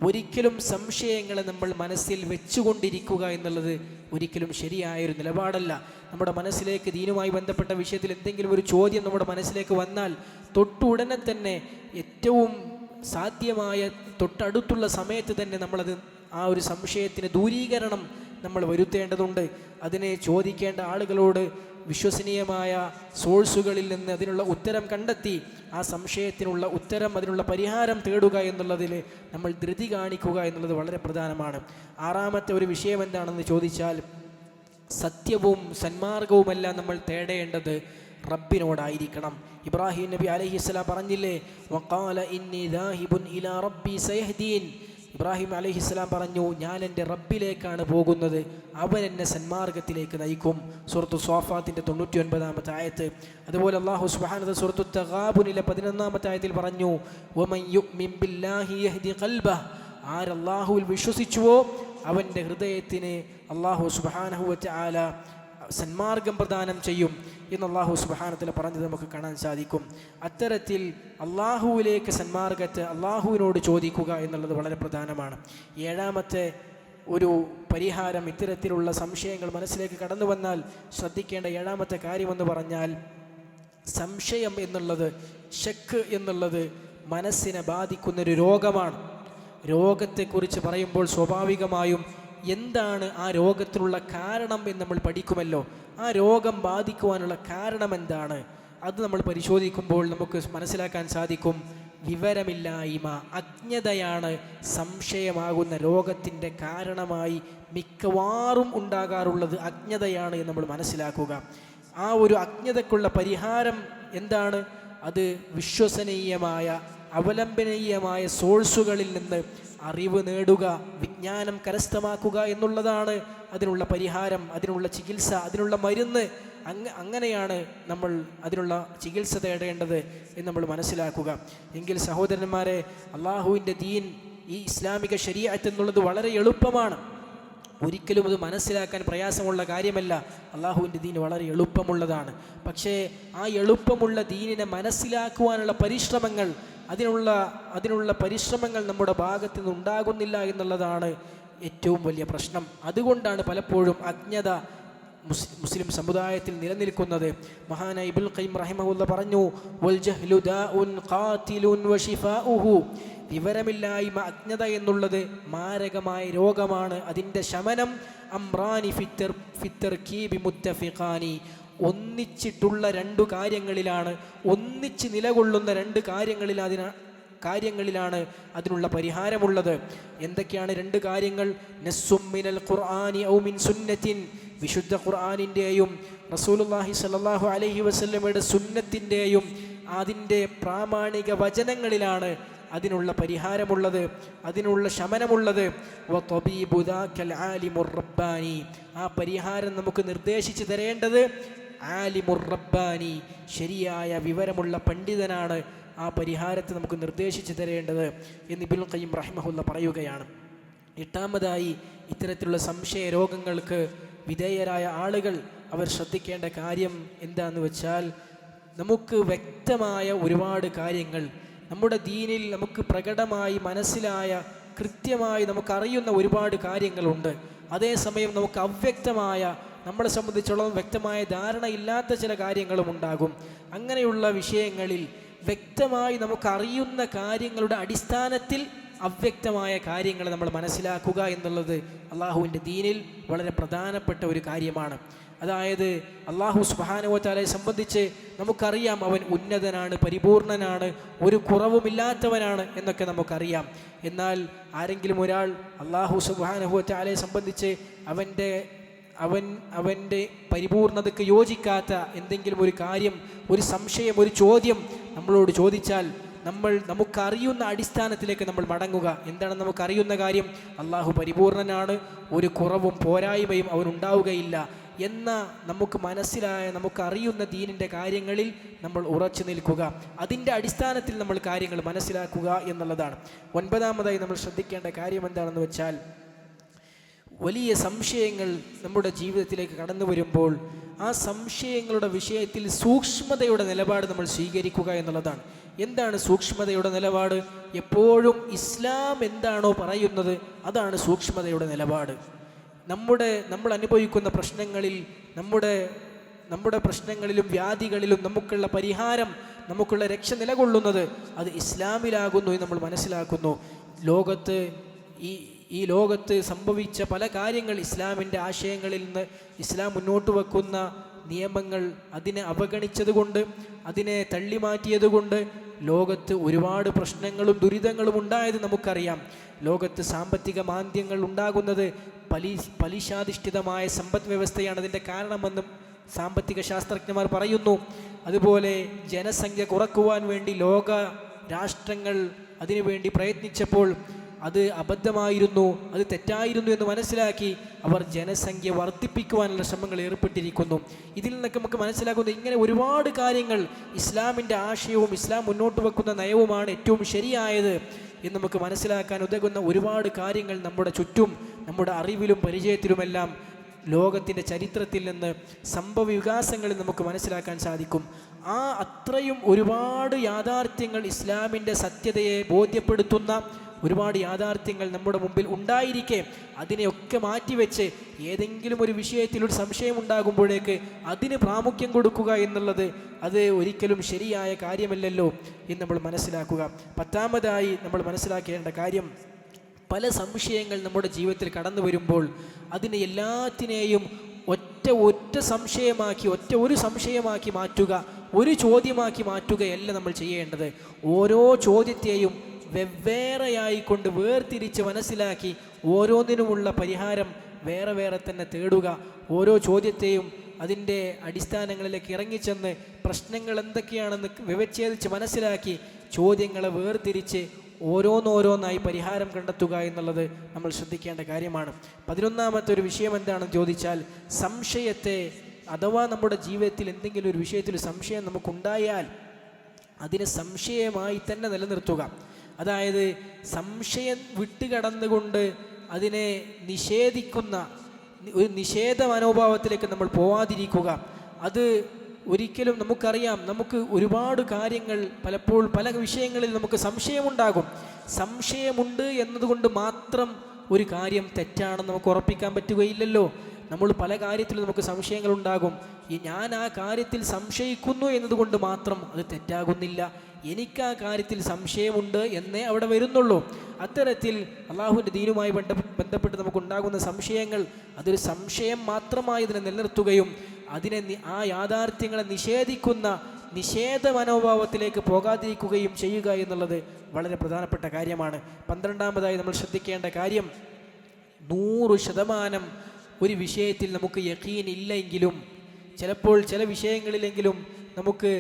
ഒരിക്കലും സംശയങ്ങളെ നമ്മൾ മനസ്സിൽ വെച്ചുകൊണ്ടിരിക്കുക എന്നുള്ളത് ഒരിക്കലും ശരിയായൊരു നിലപാടല്ല. നമ്മുടെ മനസ്സിലേക്ക് ദീനുമായി ബന്ധപ്പെട്ട വിഷയത്തിൽ എന്തെങ്കിലും ഒരു ചോദ്യം നമ്മുടെ മനസ്സിലേക്ക് വന്നാൽ തൊട്ടുടനെ തന്നെ ഏറ്റവും സാധ്യമായ തൊട്ടടുത്തുള്ള സമയത്ത് തന്നെ നമ്മളത് ആ ഒരു സംശയത്തിന് ദൂരീകരണം നമ്മൾ വരുത്തേണ്ടതുണ്ട്. അതിനെ ചോദിക്കേണ്ട ആളുകളോട് വിശ്വസനീയമായ സോഴ്സുകളിൽ നിന്ന് അതിനുള്ള ഉത്തരം കണ്ടെത്തി ആ സംശയത്തിനുള്ള ഉത്തരം, അതിനുള്ള പരിഹാരം തേടുക എന്നുള്ളതിൽ നമ്മൾ ധൃതി കാണിക്കുക എന്നുള്ളത് വളരെ പ്രധാനമാണ്. ആറാമത്തെ ഒരു വിഷയം എന്താണെന്ന് ചോദിച്ചാൽ, സത്യവും സന്മാർഗവുമെല്ലാം നമ്മൾ തേടേണ്ടത് റബ്ബിനോടായിരിക്കണം. ഇബ്രാഹിം നബി അലൈഹിസ്സലാം പറഞ്ഞില്ലേ, വഖാല ഇന്നി ദാഹിബുൻ ഇലാ റബ്ബി സയഹ്ദീൻ. ഇബ്രാഹിം അലൈഹിസ്സലാം പറഞ്ഞു, ഞാൻ എൻ്റെ റബ്ബിലേക്കാണ് പോകുന്നത്, അവൻ എന്നെ സന്മാർഗത്തിലേക്ക് നയിക്കും. സൂറത്തു സ്വാഫാത്തിൻ്റെ 99-ാമത്തെ ആയത്ത്. അതുപോലെ അല്ലാഹു സുബ്ഹാനഹു സൂറത്തു തഗാബുനിലെ 11-ാമത്തെ ആയത്തിൽ പറഞ്ഞു, വമൻ യുഅ്മിൻ ബില്ലാഹി യഹ്ദി ഖൽബഹ്. ആരല്ലാഹുവിൽ വിശ്വസിച്ചുവോ അവൻ്റെ ഹൃദയത്തിന് അല്ലാഹു സുബ്ഹാനഹു വതആല സന്മാർഗം പ്രദാനം ചെയ്യും എന്ന് അല്ലാഹു സുബ്ഹാനഹു വതആല പറഞ്ഞത് നമുക്ക് കാണാൻ സാധിക്കും. അത്തരത്തിൽ അല്ലാഹുവിലേക്ക് സന്മാർഗത്തെ അല്ലാഹുവിനോട് ചോദിക്കുക എന്നുള്ളത് വളരെ പ്രധാനമാണ്. ഏഴാമത്തെ ഒരു പരിഹാരം, ഇത്തരത്തിലുള്ള സംശയങ്ങൾ മനസ്സിലേക്ക് കടന്നു വന്നാൽ ശ്രദ്ധിക്കേണ്ട ഏഴാമത്തെ കാര്യമെന്ന് പറഞ്ഞാൽ, സംശയം എന്നുള്ളത്, ശക്ക് എന്നുള്ളത് മനസ്സിനെ ബാധിക്കുന്നൊരു രോഗമാണ്. രോഗത്തെക്കുറിച്ച് പറയുമ്പോൾ സ്വാഭാവികമായും എന്താണ് ആ രോഗത്തിനുള്ള കാരണം എന്ന് നമ്മൾ പഠിക്കുമല്ലോ. ആ രോഗം ബാധിക്കുവാനുള്ള കാരണം എന്താണ് അത് നമ്മൾ പരിശോധിക്കുമ്പോൾ നമുക്ക് മനസ്സിലാക്കാൻ സാധിക്കും, വിവരമില്ലായ്മ, അജ്ഞതയാണ് സംശയമാകുന്ന രോഗത്തിൻ്റെ കാരണമായി മിക്കവാറും ഉണ്ടാകാറുള്ളത്. അജ്ഞതയാണ് എന്ന് നമ്മൾ മനസ്സിലാക്കുക. ആ ഒരു അജ്ഞതക്കുള്ള പരിഹാരം എന്താണ്? അത് വിശ്വസനീയമായ, അവലംബനീയമായ സോഴ്സുകളിൽ നിന്ന് അറിവ് നേടുക, വിജ്ഞാനം കരസ്ഥമാക്കുക എന്നുള്ളതാണ് അതിനുള്ള പരിഹാരം, അതിനുള്ള ചികിത്സ, അതിനുള്ള മരുന്ന്. അങ്ങനെയാണ് നമ്മൾ അതിനുള്ള ചികിത്സ തേടേണ്ടത് എന്ന് നമ്മൾ മനസ്സിലാക്കുക. എങ്കിൽ സഹോദരന്മാരെ, അള്ളാഹുവിൻ്റെ ദീൻ, ഈ ഇസ്ലാമിക ശരീഅത്ത് എന്നുള്ളത് വളരെ എളുപ്പമാണ്. ഒരിക്കലും അത് മനസ്സിലാക്കാൻ പ്രയാസമുള്ള കാര്യമല്ല. അള്ളാഹുവിൻ്റെ ദീൻ വളരെ എളുപ്പമുള്ളതാണ്. പക്ഷേ ആ എളുപ്പമുള്ള ദീനിനെ മനസ്സിലാക്കുവാനുള്ള പരിശ്രമങ്ങൾ, അതിനുള്ള പരിശ്രമങ്ങൾ നമ്മുടെ ഭാഗത്ത് നിന്ന് ഉണ്ടാകുന്നില്ല എന്നുള്ളതാണ് ഏറ്റവും വലിയ പ്രശ്നം. അതുകൊണ്ടാണ് പലപ്പോഴും അജ്ഞത മുസ്ലിം സമുദായത്തിൽ നിലനിൽക്കുന്നത്. മഹാനായ ഇബ്നുൽ ഖയ്യിം റഹിമഹുല്ലാഹ് പറഞ്ഞു, വൽ ജഹ്ലു ദാഉൻ ഖാതിലുൻ വശിഫാഉഹു. വിവരമില്ലായ്മ, അജ്ഞത എന്നുള്ളത് മാരകമായ രോഗമാണ്. അതിൻ്റെ ശമനം അംറാനി ഫിത്തർകീബി മുത്തഫിഖാനി. ഒന്നിച്ചിട്ടുള്ള രണ്ടു കാര്യങ്ങളിലാണ്, ഒന്നിച്ച് നിലകൊള്ളുന്ന രണ്ട് കാര്യങ്ങളിലാണ് അതിനുള്ള പരിഹാരമുള്ളത്. എന്തൊക്കെയാണ് രണ്ട് കാര്യങ്ങൾ? നസ്സും മിനൽ ഖുർആനി ഔ മിൻ സുന്നത്തിൻ, വിശുദ്ധ ഖുർആനിൻ്റെയും റസൂലുള്ളാഹി സ്വല്ലല്ലാഹു അലൈഹി വസല്ലമയുടെ സുന്നത്തിൻ്റെയും അതിൻ്റെ പ്രാമാണിക വചനങ്ങളിലാണ് അതിനുള്ള പരിഹാരമുള്ളത്, അതിനുള്ള ശമനമുള്ളത്. വതബീബു ദാക്കൽ ആലിമുർ റബ്ബാനി, ആ പരിഹാരം നമുക്ക് നിർദ്ദേശിച്ചു തരേണ്ടത് ആലിമുർ റബ്ബാനി, ശരിയായ വിവരമുള്ള പണ്ഡിതനാണ് ആ പരിഹാരത്തെ നമുക്ക് നിർദ്ദേശിച്ചു തരേണ്ടത് എന്ന് ഇബ്നുൽ ഖയ്യിം റഹിമഹുല്ല പറയുകയാണ്. എട്ടാമതായി, ഇത്തരത്തിലുള്ള സംശയ രോഗങ്ങൾക്ക് വിധേയരായ ആളുകൾ അവർ ശ്രദ്ധിക്കേണ്ട കാര്യം എന്താണെന്ന് വെച്ചാൽ, നമുക്ക് വ്യക്തമായ ഒരുപാട് കാര്യങ്ങൾ നമ്മുടെ ദീനിൽ നമുക്ക് പ്രകടമായി മനസ്സിലായ, കൃത്യമായി നമുക്കറിയുന്ന ഒരുപാട് കാര്യങ്ങളുണ്ട്. അതേസമയം നമുക്ക് അവ്യക്തമായ, നമ്മളെ സംബന്ധിച്ചോളം വ്യക്തമായ ധാരണയില്ലാത്ത ചില കാര്യങ്ങളും ഉണ്ടാകും. അങ്ങനെയുള്ള വിഷയങ്ങളിൽ വ്യക്തമായി നമുക്കറിയുന്ന കാര്യങ്ങളുടെ അടിസ്ഥാനത്തിൽ അവ്യക്തമായ കാര്യങ്ങൾ നമ്മൾ മനസ്സിലാക്കുക എന്നുള്ളത് അള്ളാഹുവിൻ്റെ ദീനിൽ വളരെ പ്രധാനപ്പെട്ട ഒരു കാര്യമാണ്. അതായത് അള്ളാഹു സുബ്ഹാനഹു വ തആലയെ സംബന്ധിച്ച് നമുക്കറിയാം, അവൻ ഉന്നതനാണ്, പരിപൂർണനാണ്, ഒരു കുറവുമില്ലാത്തവനാണ് എന്നൊക്കെ നമുക്കറിയാം. എന്നാൽ ആരെങ്കിലും ഒരാൾ അള്ളാഹു സുബ്ഹാനഹു വ തആലയെ സംബന്ധിച്ച് അവൻ്റെ പരിപൂർണതയ്ക്ക് യോജിക്കാത്ത എന്തെങ്കിലും ഒരു കാര്യം, ഒരു സംശയം, ഒരു ചോദ്യം നമ്മളോട് ചോദിച്ചാൽ നമുക്കറിയുന്ന അടിസ്ഥാനത്തിലേക്ക് നമ്മൾ മടങ്ങുക. എന്താണ് നമുക്കറിയുന്ന കാര്യം? അള്ളാഹു പരിപൂർണനാണ്, ഒരു കുറവും പോരായ്മയും അവനുണ്ടാവുകയില്ല എന്ന നമുക്ക് മനസ്സിലായ, നമുക്കറിയുന്ന ദീനിൻ്റെ കാര്യങ്ങളിൽ നമ്മൾ ഉറച്ചു നിൽക്കുക. അതിൻ്റെ അടിസ്ഥാനത്തിൽ നമ്മൾ കാര്യങ്ങൾ മനസ്സിലാക്കുക എന്നുള്ളതാണ്. ഒൻപതാമതായി നമ്മൾ ശ്രദ്ധിക്കേണ്ട കാര്യം എന്താണെന്ന് വെച്ചാൽ, വലിയ സംശയങ്ങൾ നമ്മുടെ ജീവിതത്തിലേക്ക് കടന്നു വരുമ്പോൾ ആ സംശയങ്ങളുടെ വിഷയത്തിൽ സൂക്ഷ്മതയുടെ നിലപാട് നമ്മൾ സ്വീകരിക്കുക എന്നുള്ളതാണ്. എന്താണ് സൂക്ഷ്മതയുടെ നിലപാട്? എപ്പോഴും ഇസ്ലാം എന്താണോ പറയുന്നത് അതാണ് സൂക്ഷ്മതയുടെ നിലപാട്. നമ്മൾ അനുഭവിക്കുന്ന പ്രശ്നങ്ങളിൽ, നമ്മുടെ പ്രശ്നങ്ങളിലും വ്യാധികളിലും നമുക്കുള്ള പരിഹാരം, നമുക്കുള്ള രക്ഷ നിലകൊള്ളുന്നത് അത് ഇസ്ലാമിലാകുന്നു എന്ന് നമ്മൾ മനസ്സിലാക്കുന്നു. ഈ ലോകത്ത് സംഭവിച്ച പല കാര്യങ്ങൾ ഇസ്ലാമിൻ്റെ ആശയങ്ങളിൽ നിന്ന്, ഇസ്ലാം മുന്നോട്ട് വെക്കുന്ന നിയമങ്ങൾ അതിനെ അവഗണിച്ചതുകൊണ്ട്, അതിനെ തള്ളിമാറ്റിയതുകൊണ്ട് ലോകത്ത് ഒരുപാട് പ്രശ്നങ്ങളും ദുരിതങ്ങളും ഉണ്ടായത് നമുക്കറിയാം. ലോകത്ത് സാമ്പത്തിക മാന്ദ്യങ്ങൾ ഉണ്ടാകുന്നത് പലിശാധിഷ്ഠിതമായ സമ്പദ് വ്യവസ്ഥയാണ് അതിൻ്റെ കാരണമെന്നും സാമ്പത്തിക ശാസ്ത്രജ്ഞന്മാർ പറയുന്നു. അതുപോലെ ജനസംഖ്യ കുറക്കുവാൻ വേണ്ടി ലോക രാഷ്ട്രങ്ങൾ അതിനുവേണ്ടി പ്രയത്നിച്ചപ്പോൾ അത് അബദ്ധമായിരുന്നു, അത് തെറ്റായിരുന്നു എന്ന് മനസ്സിലാക്കി അവർ ജനസംഖ്യ വർദ്ധിപ്പിക്കുവാനുള്ള ശ്രമങ്ങൾ ഏർപ്പെട്ടിരിക്കുന്നു. ഇതിൽ നിന്നൊക്കെ നമുക്ക് മനസ്സിലാക്കുന്നത് ഇങ്ങനെ ഒരുപാട് കാര്യങ്ങൾ, ഇസ്ലാമിൻ്റെ ആശയവും ഇസ്ലാം മുന്നോട്ട് വെക്കുന്ന നയവുമാണ് ഏറ്റവും ശരിയായത് എന്ന് നമുക്ക് മനസ്സിലാക്കാൻ ഉതകുന്ന ഒരുപാട് കാര്യങ്ങൾ നമ്മുടെ ചുറ്റും, നമ്മുടെ അറിവിലും പരിചയത്തിലുമെല്ലാം ലോകത്തിൻ്റെ ചരിത്രത്തിൽ നിന്ന്, സംഭവ വികാസങ്ങളിൽ നമുക്ക് മനസ്സിലാക്കാൻ സാധിക്കും. അത്രയും ഒരുപാട് യാഥാർത്ഥ്യങ്ങൾ, ഇസ്ലാമിൻ്റെ സത്യതയെ ബോധ്യപ്പെടുത്തുന്ന ഒരുപാട് യാഥാർത്ഥ്യങ്ങൾ നമ്മുടെ മുമ്പിൽ ഉണ്ടായിരിക്കെ അതിനെയൊക്കെ മാറ്റിവെച്ച് ഏതെങ്കിലും ഒരു വിഷയത്തിൽ ഒരു സംശയം ഉണ്ടാകുമ്പോഴേക്ക് അതിന് പ്രാമുഖ്യം കൊടുക്കുക എന്നുള്ളത് അത് ഒരിക്കലും ശരിയായ കാര്യമല്ലല്ലോ എന്ന് നമ്മൾ മനസ്സിലാക്കുക. പത്താമതായി നമ്മൾ മനസ്സിലാക്കേണ്ട കാര്യം, പല സംശയങ്ങൾ നമ്മുടെ ജീവിതത്തിൽ കടന്നു വരുമ്പോൾ അതിനെ എല്ലാത്തിനെയും ഒറ്റ സംശയമാക്കി, ഒരു സംശയമാക്കി മാറ്റുക, ഒരു ചോദ്യമാക്കി മാറ്റുകയല്ല നമ്മൾ ചെയ്യേണ്ടത്. ഓരോ ചോദ്യത്തെയും വെവ്വേറെയായിക്കൊണ്ട് വേർതിരിച്ച് മനസ്സിലാക്കി ഓരോന്നിനുമുള്ള പരിഹാരം വേറെ വേറെ തന്നെ തേടുക. ഓരോ ചോദ്യത്തെയും അതിൻ്റെ അടിസ്ഥാനങ്ങളിലേക്ക് ഇറങ്ങിച്ചെന്ന് പ്രശ്നങ്ങൾ എന്തൊക്കെയാണെന്ന് വ്യവച്ഛേദിച്ച് മനസ്സിലാക്കി ചോദ്യങ്ങളെ വേർതിരിച്ച് ഓരോന്നോരോന്നായി പരിഹാരം കണ്ടെത്തുക എന്നുള്ളത് നമ്മൾ ശ്രദ്ധിക്കേണ്ട കാര്യമാണ്. 11ാമത്തെ ഒരു വിഷയം എന്താണെന്ന് ചോദിച്ചാൽ, സംശയത്തെ, അഥവാ നമ്മുടെ ജീവിതത്തിൽ എന്തെങ്കിലും ഒരു വിഷയത്തിൽ സംശയം നമുക്കുണ്ടായാൽ അതിനെ സംശയമായി തന്നെ നിലനിർത്തുക. അതായത് സംശയം വിട്ടുകടന്നുകൊണ്ട് അതിനെ നിഷേധിക്കുന്ന ഒരു നിഷേധ മനോഭാവത്തിലേക്ക് നമ്മൾ പോവാതിരിക്കുക. അത് ഒരിക്കലും, നമുക്കറിയാം, നമുക്ക് ഒരുപാട് കാര്യങ്ങൾ പലപ്പോൾ പല വിഷയങ്ങളിൽ നമുക്ക് സംശയമുണ്ടാകും. സംശയമുണ്ട് എന്നതുകൊണ്ട് മാത്രം ഒരു കാര്യം തെറ്റാണെന്ന് നമുക്ക് ഉറപ്പിക്കാൻ പറ്റുകയില്ലല്ലോ. നമ്മൾ പല കാര്യത്തിലും നമുക്ക് സംശയങ്ങളുണ്ടാകും. ഞാൻ ആ കാര്യത്തിൽ സംശയിക്കുന്നു എന്നതുകൊണ്ട് മാത്രം അത് തെറ്റാകുന്നില്ല. എനിക്ക് ആ കാര്യത്തിൽ സംശയമുണ്ട് എന്നേ അവിടെ വരുന്നുള്ളൂ. അത്തരത്തിൽ അള്ളാഹുവിൻ്റെ ദീനുമായി ബന്ധപ്പെട്ട് നമുക്കുണ്ടാകുന്ന സംശയങ്ങൾ അതൊരു സംശയം മാത്രമായി ഇതിനെ നിലനിർത്തുകയും ആ യാഥാർത്ഥ്യങ്ങളെ നിഷേധിക്കുന്ന നിഷേധ മനോഭാവത്തിലേക്ക് പോകാതിരിക്കുകയും ചെയ്യുക എന്നുള്ളത് വളരെ പ്രധാനപ്പെട്ട കാര്യമാണ്. 12-ാമതായി നമ്മൾ ശ്രദ്ധിക്കേണ്ട കാര്യം, 100% ഒരു വിഷയത്തിൽ നമുക്ക് യഖീൻ ഇല്ലെങ്കിലും ചിലപ്പോൾ ചില വിഷയങ്ങളിലെങ്കിലും നമുക്ക്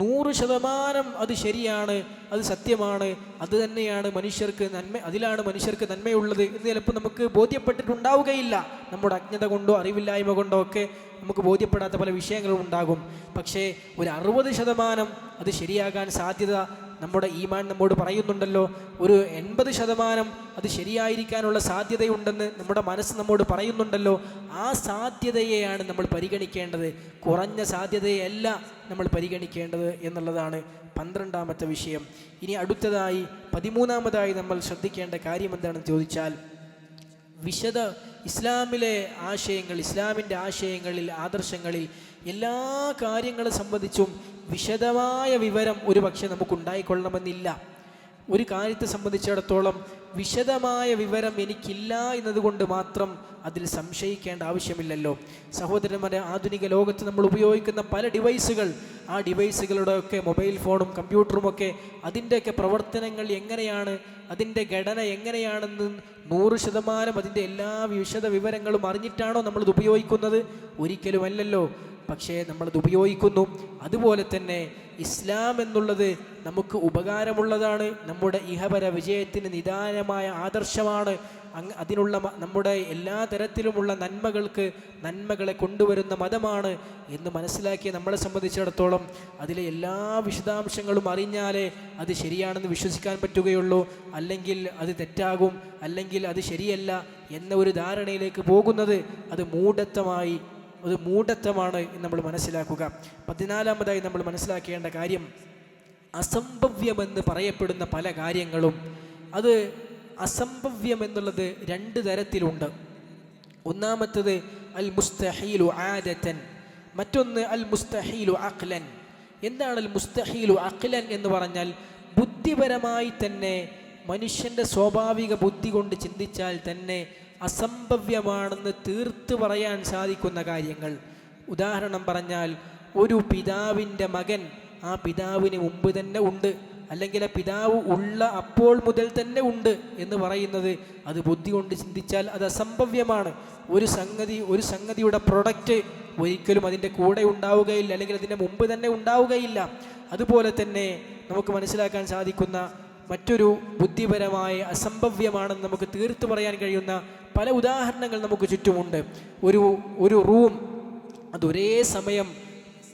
100% അത് ശരിയാണ്, അത് സത്യമാണ്, അത് തന്നെയാണ് മനുഷ്യർക്ക് നന്മ, അതിലാണ് മനുഷ്യർക്ക് നന്മയുള്ളത് എന്ന് ചിലപ്പോൾ നമുക്ക് ബോധ്യപ്പെട്ടിട്ടുണ്ടാവുകയില്ല. നമ്മുടെ അജ്ഞത കൊണ്ടോ അറിവില്ലായ്മ കൊണ്ടോ ഒക്കെ നമുക്ക് ബോധ്യപ്പെടാത്ത പല വിഷയങ്ങളും ഉണ്ടാകും. പക്ഷേ ഒരു 60% അത് ശരിയാകാൻ സാധ്യത നമ്മുടെ ഈമാൻ നമ്മോട് പറയുന്നുണ്ടല്ലോ. ഒരു 80% അത് ശരിയായിരിക്കാനുള്ള സാധ്യതയുണ്ടെന്ന് നമ്മുടെ മനസ്സ് നമ്മോട് പറയുന്നുണ്ടല്ലോ. ആ സാധ്യതയെയാണ് നമ്മൾ പരിഗണിക്കേണ്ടത്, കുറഞ്ഞ സാധ്യതയല്ല നമ്മൾ പരിഗണിക്കേണ്ടത് എന്നുള്ളതാണ് 12-ാമത്തെ വിഷയം. ഇനി അടുത്തതായി 13-ാമതായി നമ്മൾ ശ്രദ്ധിക്കേണ്ട കാര്യം എന്താണെന്ന് ചോദിച്ചാൽ, വിശദ ഇസ്ലാമിലെ ആശയങ്ങൾ, ഇസ്ലാമിൻ്റെ ആശയങ്ങളിൽ, ആദർശങ്ങളിൽ എല്ലാ കാര്യങ്ങളെ സംബന്ധിച്ചും വിശദമായ വിവരം ഒരു പക്ഷേ നമുക്കുണ്ടായിക്കൊള്ളണമെന്നില്ല. ഒരു കാര്യത്തെ സംബന്ധിച്ചിടത്തോളം വിശദമായ വിവരം എനിക്കില്ല എന്നതുകൊണ്ട് മാത്രം അതിൽ സംശയിക്കേണ്ട ആവശ്യമില്ലല്ലോ. സഹോദരന്മാരെ, ആധുനിക ലോകത്ത് നമ്മൾ ഉപയോഗിക്കുന്ന പല ഡിവൈസുകൾ, ആ ഡിവൈസുകളുടെയൊക്കെ മൊബൈൽ ഫോണും കമ്പ്യൂട്ടറുമൊക്കെ അതിൻ്റെയൊക്കെ പ്രവർത്തനങ്ങൾ എങ്ങനെയാണ്, അതിൻ്റെ ഘടന എങ്ങനെയാണെന്ന് 100% അതിൻ്റെ എല്ലാ വിശദ വിവരങ്ങളും അറിഞ്ഞിട്ടാണോ നമ്മളിത് ഉപയോഗിക്കുന്നത്? ഒരിക്കലുമല്ലല്ലോ. പക്ഷേ നമ്മളത് ഉപയോഗിക്കുന്നു. അതുപോലെ തന്നെ ഇസ്ലാം എന്നുള്ളത് നമുക്ക് ഉപകാരമുള്ളതാണ്, നമ്മുടെ ഇഹപര വിജയത്തിന് നിദാനമായ ആദർശമാണ്. അതിനുള്ള നമ്മുടെ എല്ലാ തരത്തിലുമുള്ള നന്മകളെ കൊണ്ടുവരുന്ന മതമാണ് എന്ന് മനസ്സിലാക്കിയ നമ്മളെ സംബന്ധിച്ചിടത്തോളം അതിലെ എല്ലാ വിശദാംശങ്ങളും അറിഞ്ഞാലേ അത് ശരിയാണെന്ന് വിശ്വസിക്കാൻ പറ്റുകയുള്ളൂ. അല്ലെങ്കിൽ അത് തെറ്റാകും, അല്ലെങ്കിൽ അത് ശരിയല്ല എന്ന ഒരു ധാരണയിലേക്ക് പോകുന്നത് അത് മൂഢത്വമാണ് എന്ന് നമ്മൾ മനസ്സിലാക്കുക. 14-ാമതായി നമ്മൾ മനസ്സിലാക്കേണ്ട കാര്യം, അസംഭവ്യമെന്ന് പറയപ്പെടുന്ന പല കാര്യങ്ങളും അത് അസംഭവ്യം എന്നുള്ളത് 2 തരത്തിലുണ്ട്. ഒന്നാമത്തത് അൽ മുസ്തഹീലു ആദതൻ, മറ്റൊന്ന് അൽ മുസ്തഹീലു അഖ്ലൻ. എന്താണ് അൽ മുസ്തഹീലു അഖ്ലൻ എന്ന് പറഞ്ഞാൽ, ബുദ്ധിപരമായി തന്നെ മനുഷ്യൻ്റെ സ്വാഭാവിക ബുദ്ധി കൊണ്ട് ചിന്തിച്ചാൽ തന്നെ അസംഭവ്യമാണെന്ന് തീർത്ത് പറയാൻ സാധിക്കുന്ന കാര്യങ്ങൾ. ഉദാഹരണം പറഞ്ഞാൽ, ഒരു പിതാവിൻ്റെ മകൻ ആ പിതാവിന് മുമ്പ് തന്നെ ഉണ്ട്, അല്ലെങ്കിൽ ആ പിതാവ് ഉള്ള അപ്പോൾ മുതൽ തന്നെ ഉണ്ട് എന്ന് പറയുന്നത് അത് ബുദ്ധി കൊണ്ട് ചിന്തിച്ചാൽ അത് അസംഭവ്യമാണ്. ഒരു സംഗതിയുടെ പ്രൊഡക്റ്റ് ഒരിക്കലും അതിൻ്റെ കൂടെ ഉണ്ടാവുകയില്ല, അല്ലെങ്കിൽ അതിൻ്റെ മുമ്പ് തന്നെ ഉണ്ടാവുകയില്ല. അതുപോലെ തന്നെ നമുക്ക് മനസ്സിലാക്കാൻ സാധിക്കുന്ന മറ്റൊരു ബുദ്ധിപരമായ അസംഭവ്യമാണെന്ന് നമുക്ക് തീർത്തു പറയാൻ കഴിയുന്ന പല ഉദാഹരണങ്ങൾ നമുക്ക് ചുറ്റുമുണ്ട്. ഒരു റൂം അത് ഒരേ സമയം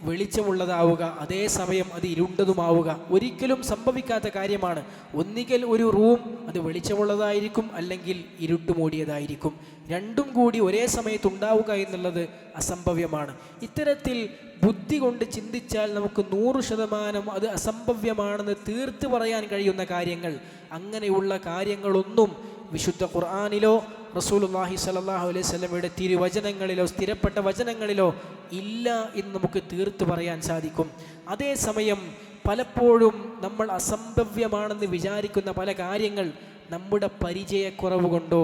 വെളിച്ചമുള്ളതാവുക, അതേസമയം അത് ഇരുണ്ടതുമാവുക ഒരിക്കലും സംഭവിക്കാത്ത കാര്യമാണ്. ഒന്നുകിൽ ഒരു റൂം അത് വെളിച്ചമുള്ളതായിരിക്കും, അല്ലെങ്കിൽ ഇരുട്ട് മൂടിയതായിരിക്കും. രണ്ടും കൂടി ഒരേ സമയത്ത് ഉണ്ടാവുക എന്നുള്ളത് അസംഭവ്യമാണ്. ഇത്തരത്തിൽ ബുദ്ധി കൊണ്ട് ചിന്തിച്ചാൽ നമുക്ക് 100% അത് അസംഭവ്യമാണെന്ന് തീർത്ത് പറയാൻ കഴിയുന്ന കാര്യങ്ങൾ, അങ്ങനെയുള്ള കാര്യങ്ങളൊന്നും വിശുദ്ധ ഖുർആനിലോ റസൂലുള്ളാഹി സ്വല്ലല്ലാഹു അലൈഹി വസല്ലമയുടെ തിരുവചനങ്ങളിലോ സ്ഥിരപ്പെട്ട വചനങ്ങളിലോ ഇല്ല എന്ന് നമുക്ക് തീർത്ത് പറയാൻ സാധിക്കും. അതേസമയം പലപ്പോഴും നമ്മൾ അസംഭവ്യമാണെന്ന് വിചാരിക്കുന്ന പല കാര്യങ്ങൾ നമ്മുടെ പരിചയക്കുറവ് കൊണ്ടോ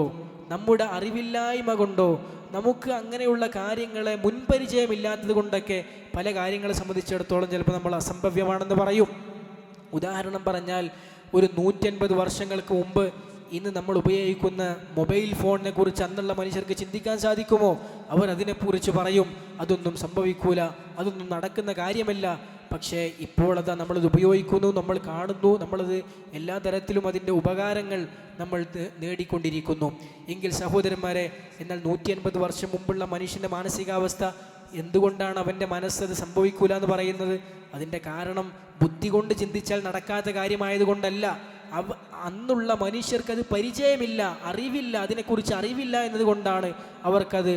നമ്മുടെ അറിവില്ലായ്മ കൊണ്ടോ നമുക്ക് അങ്ങനെയുള്ള കാര്യങ്ങളെ മുൻപരിചയമില്ലാത്തത് കൊണ്ടൊക്കെ പല കാര്യങ്ങളെ സംബന്ധിച്ചിടത്തോളം ചിലപ്പോൾ നമ്മൾ അസംഭവ്യമാണെന്ന് പറയും. ഉദാഹരണം പറഞ്ഞാൽ, ഒരു 150 വർഷങ്ങൾക്ക് മുമ്പ് ഇന്ന് നമ്മൾ ഉപയോഗിക്കുന്ന മൊബൈൽ ഫോണിനെ കുറിച്ച് അന്നുള്ള മനുഷ്യർക്ക് ചിന്തിക്കാൻ സാധിക്കുമോ? അവർ അതിനെക്കുറിച്ച് പറയും, അതൊന്നും സംഭവിക്കൂല, അതൊന്നും നടക്കുന്ന കാര്യമല്ല. പക്ഷേ ഇപ്പോൾ അതാ നമ്മളത് ഉപയോഗിക്കുന്നു, നമ്മൾ കാണുന്നു, നമ്മളത് എല്ലാ തരത്തിലും അതിൻ്റെ ഉപകാരങ്ങൾ നമ്മൾ നേടിക്കൊണ്ടിരിക്കുന്നു. എങ്കിൽ സഹോദരന്മാരെ, എന്നാൽ 150 വർഷം മുമ്പുള്ള മനുഷ്യൻ്റെ മാനസികാവസ്ഥ എന്തുകൊണ്ടാണ് അവൻ്റെ മനസ്സത് സംഭവിക്കൂല എന്ന് പറയുന്നത്? അതിൻ്റെ കാരണം ബുദ്ധി കൊണ്ട് ചിന്തിച്ചാൽ നടക്കാത്ത കാര്യമായതുകൊണ്ടല്ല. അന്നുള്ള മനുഷ്യർക്കത് പരിചയമില്ല, അറിവില്ല, അതിനെക്കുറിച്ച് അറിവില്ല എന്നതുകൊണ്ടാണ് അവർക്കത്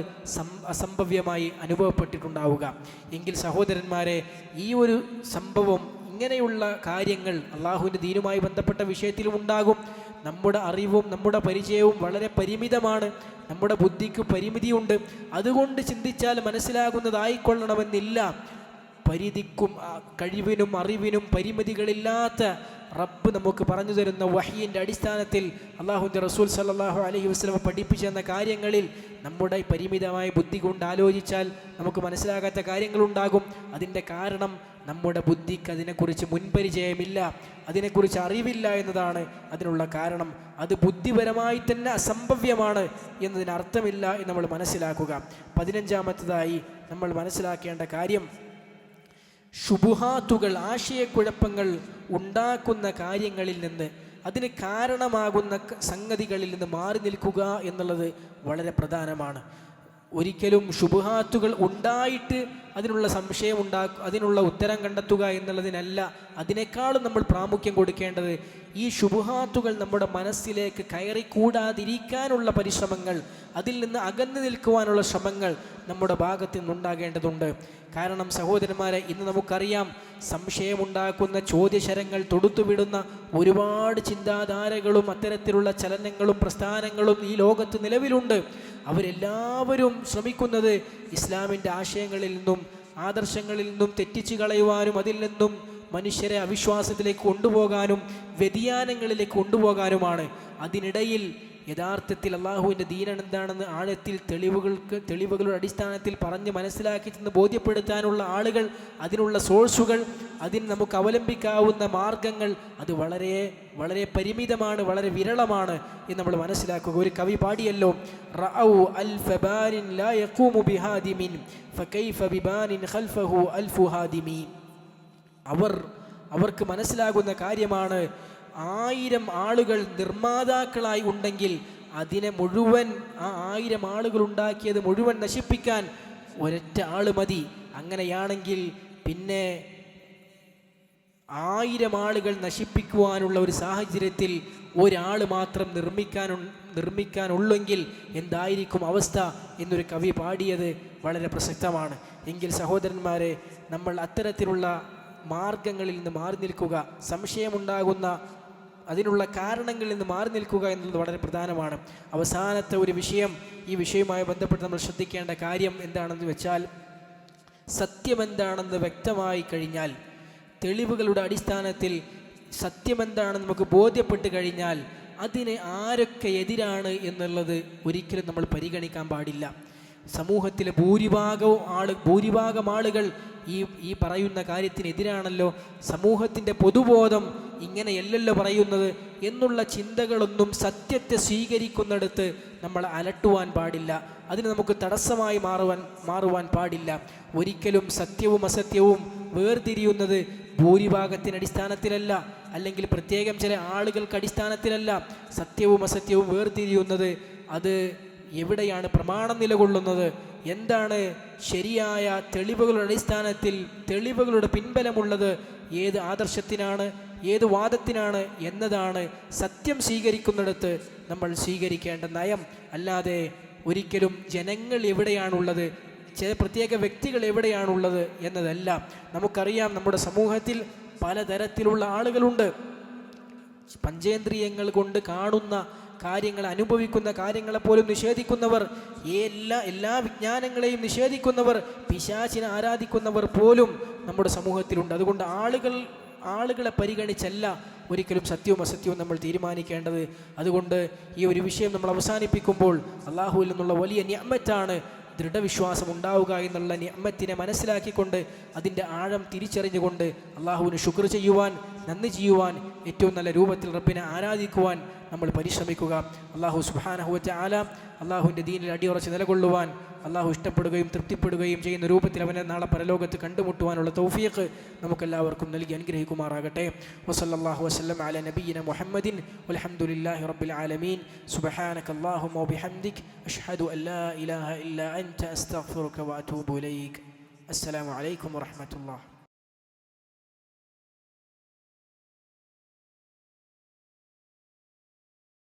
അസംഭവ്യമായി അനുഭവപ്പെട്ടിട്ടുണ്ടാവുക. എങ്കിൽ സഹോദരന്മാരെ, ഈ ഒരു സംഭവം, ഇങ്ങനെയുള്ള കാര്യങ്ങൾ അള്ളാഹുവിൻ്റെ ദീനുമായി ബന്ധപ്പെട്ട വിഷയത്തിലും ഉണ്ടാകും. നമ്മുടെ അറിവും നമ്മുടെ പരിചയവും വളരെ പരിമിതമാണ്, നമ്മുടെ ബുദ്ധിക്ക് പരിമിതിയുണ്ട്. അതുകൊണ്ട് ചിന്തിച്ചാൽ മനസ്സിലാകുന്നതായിക്കൊള്ളണമെന്നില്ല. പരിധിക്കും കഴിവിനും അറിവിനും പരിമിതികളില്ലാത്ത റബ്ബ് നമുക്ക് പറഞ്ഞു തരുന്ന വഹീൻ്റെ അടിസ്ഥാനത്തിൽ അള്ളാഹുവിൻ്റെ റസൂൽ സല്ലല്ലാഹു അലൈഹി വസല്ലം പഠിപ്പിച്ചു തന്ന കാര്യങ്ങളിൽ നമ്മുടെ പരിമിതമായ ബുദ്ധി കൊണ്ട് ആലോചിച്ചാൽ നമുക്ക് മനസ്സിലാകാത്ത കാര്യങ്ങളുണ്ടാകും. അതിൻ്റെ കാരണം നമ്മുടെ ബുദ്ധിക്ക് അതിനെക്കുറിച്ച് മുൻപരിചയമില്ല, അതിനെക്കുറിച്ച് അറിവില്ല എന്നതാണ് അതിനുള്ള കാരണം. അത് ബുദ്ധിപരമായി തന്നെ അസംഭവ്യമാണ് എന്നതിനർത്ഥമില്ല എന്ന് നമ്മൾ മനസ്സിലാക്കുക. 15-ാമത്തേതായി നമ്മൾ മനസ്സിലാക്കേണ്ട കാര്യം, ശുബുഹാത്തുകൾ, ആശയക്കുഴപ്പങ്ങൾ ഉണ്ടാക്കുന്ന കാര്യങ്ങളിൽ നിന്ന്, അതിന് കാരണമാകുന്ന സംഗതികളിൽ നിന്ന് മാറി നിൽക്കുക എന്നുള്ളത് വളരെ പ്രധാനമാണ്. ഒരിക്കലും ശുബുഹാത്തുകൾ ഉണ്ടായിട്ട് അതിനുള്ള സംശയം അതിനുള്ള ഉത്തരം കണ്ടെത്തുക എന്നുള്ളതിനല്ല, അതിനേക്കാളും നമ്മൾ പ്രാമുഖ്യം കൊടുക്കേണ്ടത് ഈ ശുബുഹാത്തുകൾ നമ്മുടെ മനസ്സിലേക്ക് കയറിക്കൂടാതിരിക്കാനുള്ള പരിശ്രമങ്ങൾ, അതിൽ നിന്ന് അകന്നു നിൽക്കുവാനുള്ള ശ്രമങ്ങൾ നമ്മുടെ ഭാഗത്തു നിന്നുണ്ടാകേണ്ടതുണ്ട്. കാരണം സഹോദരന്മാരെ, ഇന്ന് നമുക്കറിയാം, സംശയമുണ്ടാക്കുന്ന ചോദ്യശരങ്ങൾ തൊടുത്തുവിടുന്ന ഒരുപാട് ചിന്താധാരകളും അത്തരത്തിലുള്ള ചലനങ്ങളും പ്രസ്ഥാനങ്ങളും ഈ ലോകത്ത് നിലവിലുണ്ട്. അവരെല്ലാവരും ശ്രമിക്കുന്നത് ഇസ്ലാമിൻ്റെ ആശയങ്ങളിൽ നിന്നും ആദർശങ്ങളിൽ നിന്നും തെറ്റിച്ചു കളയുവാനും അതിൽ നിന്നും മനുഷ്യരെ അവിശ്വാസത്തിലേക്ക് കൊണ്ടുപോകാനും വ്യതിയാനങ്ങളിലേക്ക് കൊണ്ടുപോകാനുമാണ്. അതിനിടയിൽ യഥാർത്ഥത്തിൽ അള്ളാഹുവിൻ്റെ ദീൻ എന്താണെന്ന് ആഴത്തിൽ തെളിവുകളുടെ അടിസ്ഥാനത്തിൽ പറഞ്ഞ് മനസ്സിലാക്കി ചെന്ന് ബോധ്യപ്പെടുത്താനുള്ള ആളുകൾ, അതിനുള്ള സോഴ്സുകൾ, അതിന് നമുക്ക് അവലംബിക്കാവുന്ന മാർഗങ്ങൾ അത് വളരെ വളരെ പരിമിതമാണ്, വളരെ വിരളമാണ് എന്ന് നമ്മൾ മനസ്സിലാക്കുക. ഒരു കവി പാടിയല്ലോ, റഅൗ അൽഫ ബാനിൻ ലാ യഖൂമു ബിഹാദിമിൻ ഫകൈഫ ബിബാനിൻ ഖൽഫഹു അൽഫു ഹാദിമി. അവർക്ക് മനസ്സിലാകുന്ന കാര്യമാണ്, 1000 ആളുകൾ നിർമ്മാതാക്കളായി ഉണ്ടെങ്കിൽ അതിനെ മുഴുവൻ, ആ 1000 ആളുകൾ ഉണ്ടാക്കിയത് മുഴുവൻ നശിപ്പിക്കാൻ ഒരൊറ്റ ആൾ മതി. അങ്ങനെയാണെങ്കിൽ പിന്നെ 1000 ആളുകൾ നശിപ്പിക്കുവാനുള്ള ഒരു സാഹചര്യത്തിൽ ഒരാൾ മാത്രം നിർമ്മിക്കാനുള്ളെങ്കിൽ എന്തായിരിക്കും അവസ്ഥ എന്നൊരു കവി പാടിയത് വളരെ പ്രസക്തമാണ്. എങ്കിൽ സഹോദരന്മാരെ, നമ്മൾ അത്തരത്തിലുള്ള മാർഗങ്ങളിൽ നിന്ന് മാറി നിൽക്കുക, സംശയമുണ്ടാകുന്ന അതിനുള്ള കാരണങ്ങളിൽ നിന്ന് മാറി നിൽക്കുക എന്നുള്ളത് വളരെ പ്രധാനമാണ്. അവസാനത്തെ ഒരു വിഷയം, ഈ വിഷയവുമായി ബന്ധപ്പെട്ട് നമ്മൾ ശ്രദ്ധിക്കേണ്ട കാര്യം എന്താണെന്ന് വെച്ചാൽ, സത്യമെന്താണെന്ന് വ്യക്തമായി കഴിഞ്ഞാൽ, തെളിവുകളുടെ അടിസ്ഥാനത്തിൽ സത്യമെന്താണെന്ന് നമുക്ക് ബോധ്യപ്പെട്ട് കഴിഞ്ഞാൽ അതിന് ആരൊക്കെ എതിരാണ് എന്നുള്ളത് ഒരിക്കലും നമ്മൾ പരിഗണിക്കാൻ പാടില്ല. സമൂഹത്തിലെ ഭൂരിഭാഗം ആളുകൾ ഈ പറയുന്ന കാര്യത്തിനെതിരാണല്ലോ, സമൂഹത്തിൻ്റെ പൊതുബോധം ഇങ്ങനെയല്ലല്ലോ പറയുന്നത് എന്നുള്ള ചിന്തകളൊന്നും സത്യത്തെ സ്വീകരിക്കുന്നിടത്ത് നമ്മൾ അലട്ടുവാൻ പാടില്ല, അതിന് നമുക്ക് തടസ്സമായി മാറുവാൻ പാടില്ല. ഒരിക്കലും സത്യവും അസത്യവും വേർതിരിയുന്നത് ഭൂരിഭാഗത്തിൻ്റെ അടിസ്ഥാനത്തിലല്ല, അല്ലെങ്കിൽ പ്രത്യേകം ചില ആളുകൾക്ക് അടിസ്ഥാനത്തിലല്ല. സത്യവും അസത്യവും വേർതിരിയുന്നത് അത് എവിടെയാണ് പ്രമാണം നിലകൊള്ളുന്നത്, എന്താണ് ശരിയായ തെളിവുകളുടെ അടിസ്ഥാനത്തിൽ തെളിവുകളുടെ പിൻബലമുള്ളത്, ഏത് ആദർശത്തിനാണ്, ഏത് വാദത്തിനാണ് എന്നതാണ് സത്യം സ്വീകരിക്കുന്നിടത്ത് നമ്മൾ സ്വീകരിക്കേണ്ട നയം. അല്ലാതെ ഒരിക്കലും ജനങ്ങൾ എവിടെയാണുള്ളത്, ചില പ്രത്യേക വ്യക്തികൾ എവിടെയാണുള്ളത് എന്നതല്ല. നമുക്കറിയാം, നമ്മുടെ സമൂഹത്തിൽ പലതരത്തിലുള്ള ആളുകളുണ്ട്. പഞ്ചേന്ദ്രിയങ്ങൾ കൊണ്ട് കാണുന്ന കാര്യങ്ങൾ, അനുഭവിക്കുന്ന കാര്യങ്ങളെപ്പോലും നിഷേധിക്കുന്നവർ, എല്ലാ വിജ്ഞാനങ്ങളെയും നിഷേധിക്കുന്നവർ, പിശാചിനെ ആരാധിക്കുന്നവർ പോലും നമ്മുടെ സമൂഹത്തിലുണ്ട്. അതുകൊണ്ട് ആളുകളെ പരിഗണിച്ചല്ല ഒരിക്കലും സത്യവും അസത്യവും നമ്മൾ തീരുമാനിക്കേണ്ടത്. അതുകൊണ്ട് ഈ ഒരു വിഷയം നമ്മൾ അവസാനിപ്പിക്കുമ്പോൾ അള്ളാഹുവിൽ നിന്നുള്ള വലിയ നിഅമത്താണ് ദൃഢവിശ്വാസം ഉണ്ടാവുക എന്നുള്ള നിഅമത്തിനെ മനസ്സിലാക്കിക്കൊണ്ട് അതിൻ്റെ ആഴം തിരിച്ചറിഞ്ഞുകൊണ്ട് അള്ളാഹുവിന് ശുക്ർ ചെയ്യുവാൻ, നന്ദി ചെയ്യുവാൻ, ഏറ്റവും നല്ല രൂപത്തിൽ റബ്ബിനെ ആരാധിക്കുവാൻ നമ്മൾ പരിശ്രമിക്കുക. അള്ളാഹു സുബ്ഹാനഹു വ തആല അള്ളാഹുവിൻ്റെ ദീനിൽ അടിയുറച്ച് നിലകൊള്ളുവാൻ, അള്ളാഹു ഇഷ്ടപ്പെടുകയും തൃപ്തിപ്പെടുകയും ചെയ്യുന്ന രൂപത്തിൽ അവനെ നാളെ പരലോകത്ത് കണ്ടുമുട്ടുവാനുള്ള തൗഫീഖ് നമുക്കെല്ലാവർക്കും നൽകി അനുഗ്രഹിക്കുമാറാകട്ടെ. വസല്ലല്ലാഹു വസല്ലം അലാ നബിയിന മുഹമ്മദിൻ വൽഹംദുലില്ലാഹി റബ്ബിൽ ആലമീൻ. സുബ്ഹാനകല്ലാഹുമ്മ വബിഹംദിക അഷ്ഹദു അൻ ലാ ഇലാഹ ഇല്ലാ അൻത അസ്തഗ്ഫിറുക വഅതൂബു ഇലൈക. അസ്സലാമു അലൈക്കും വറഹ്മത്തുള്ളാഹി.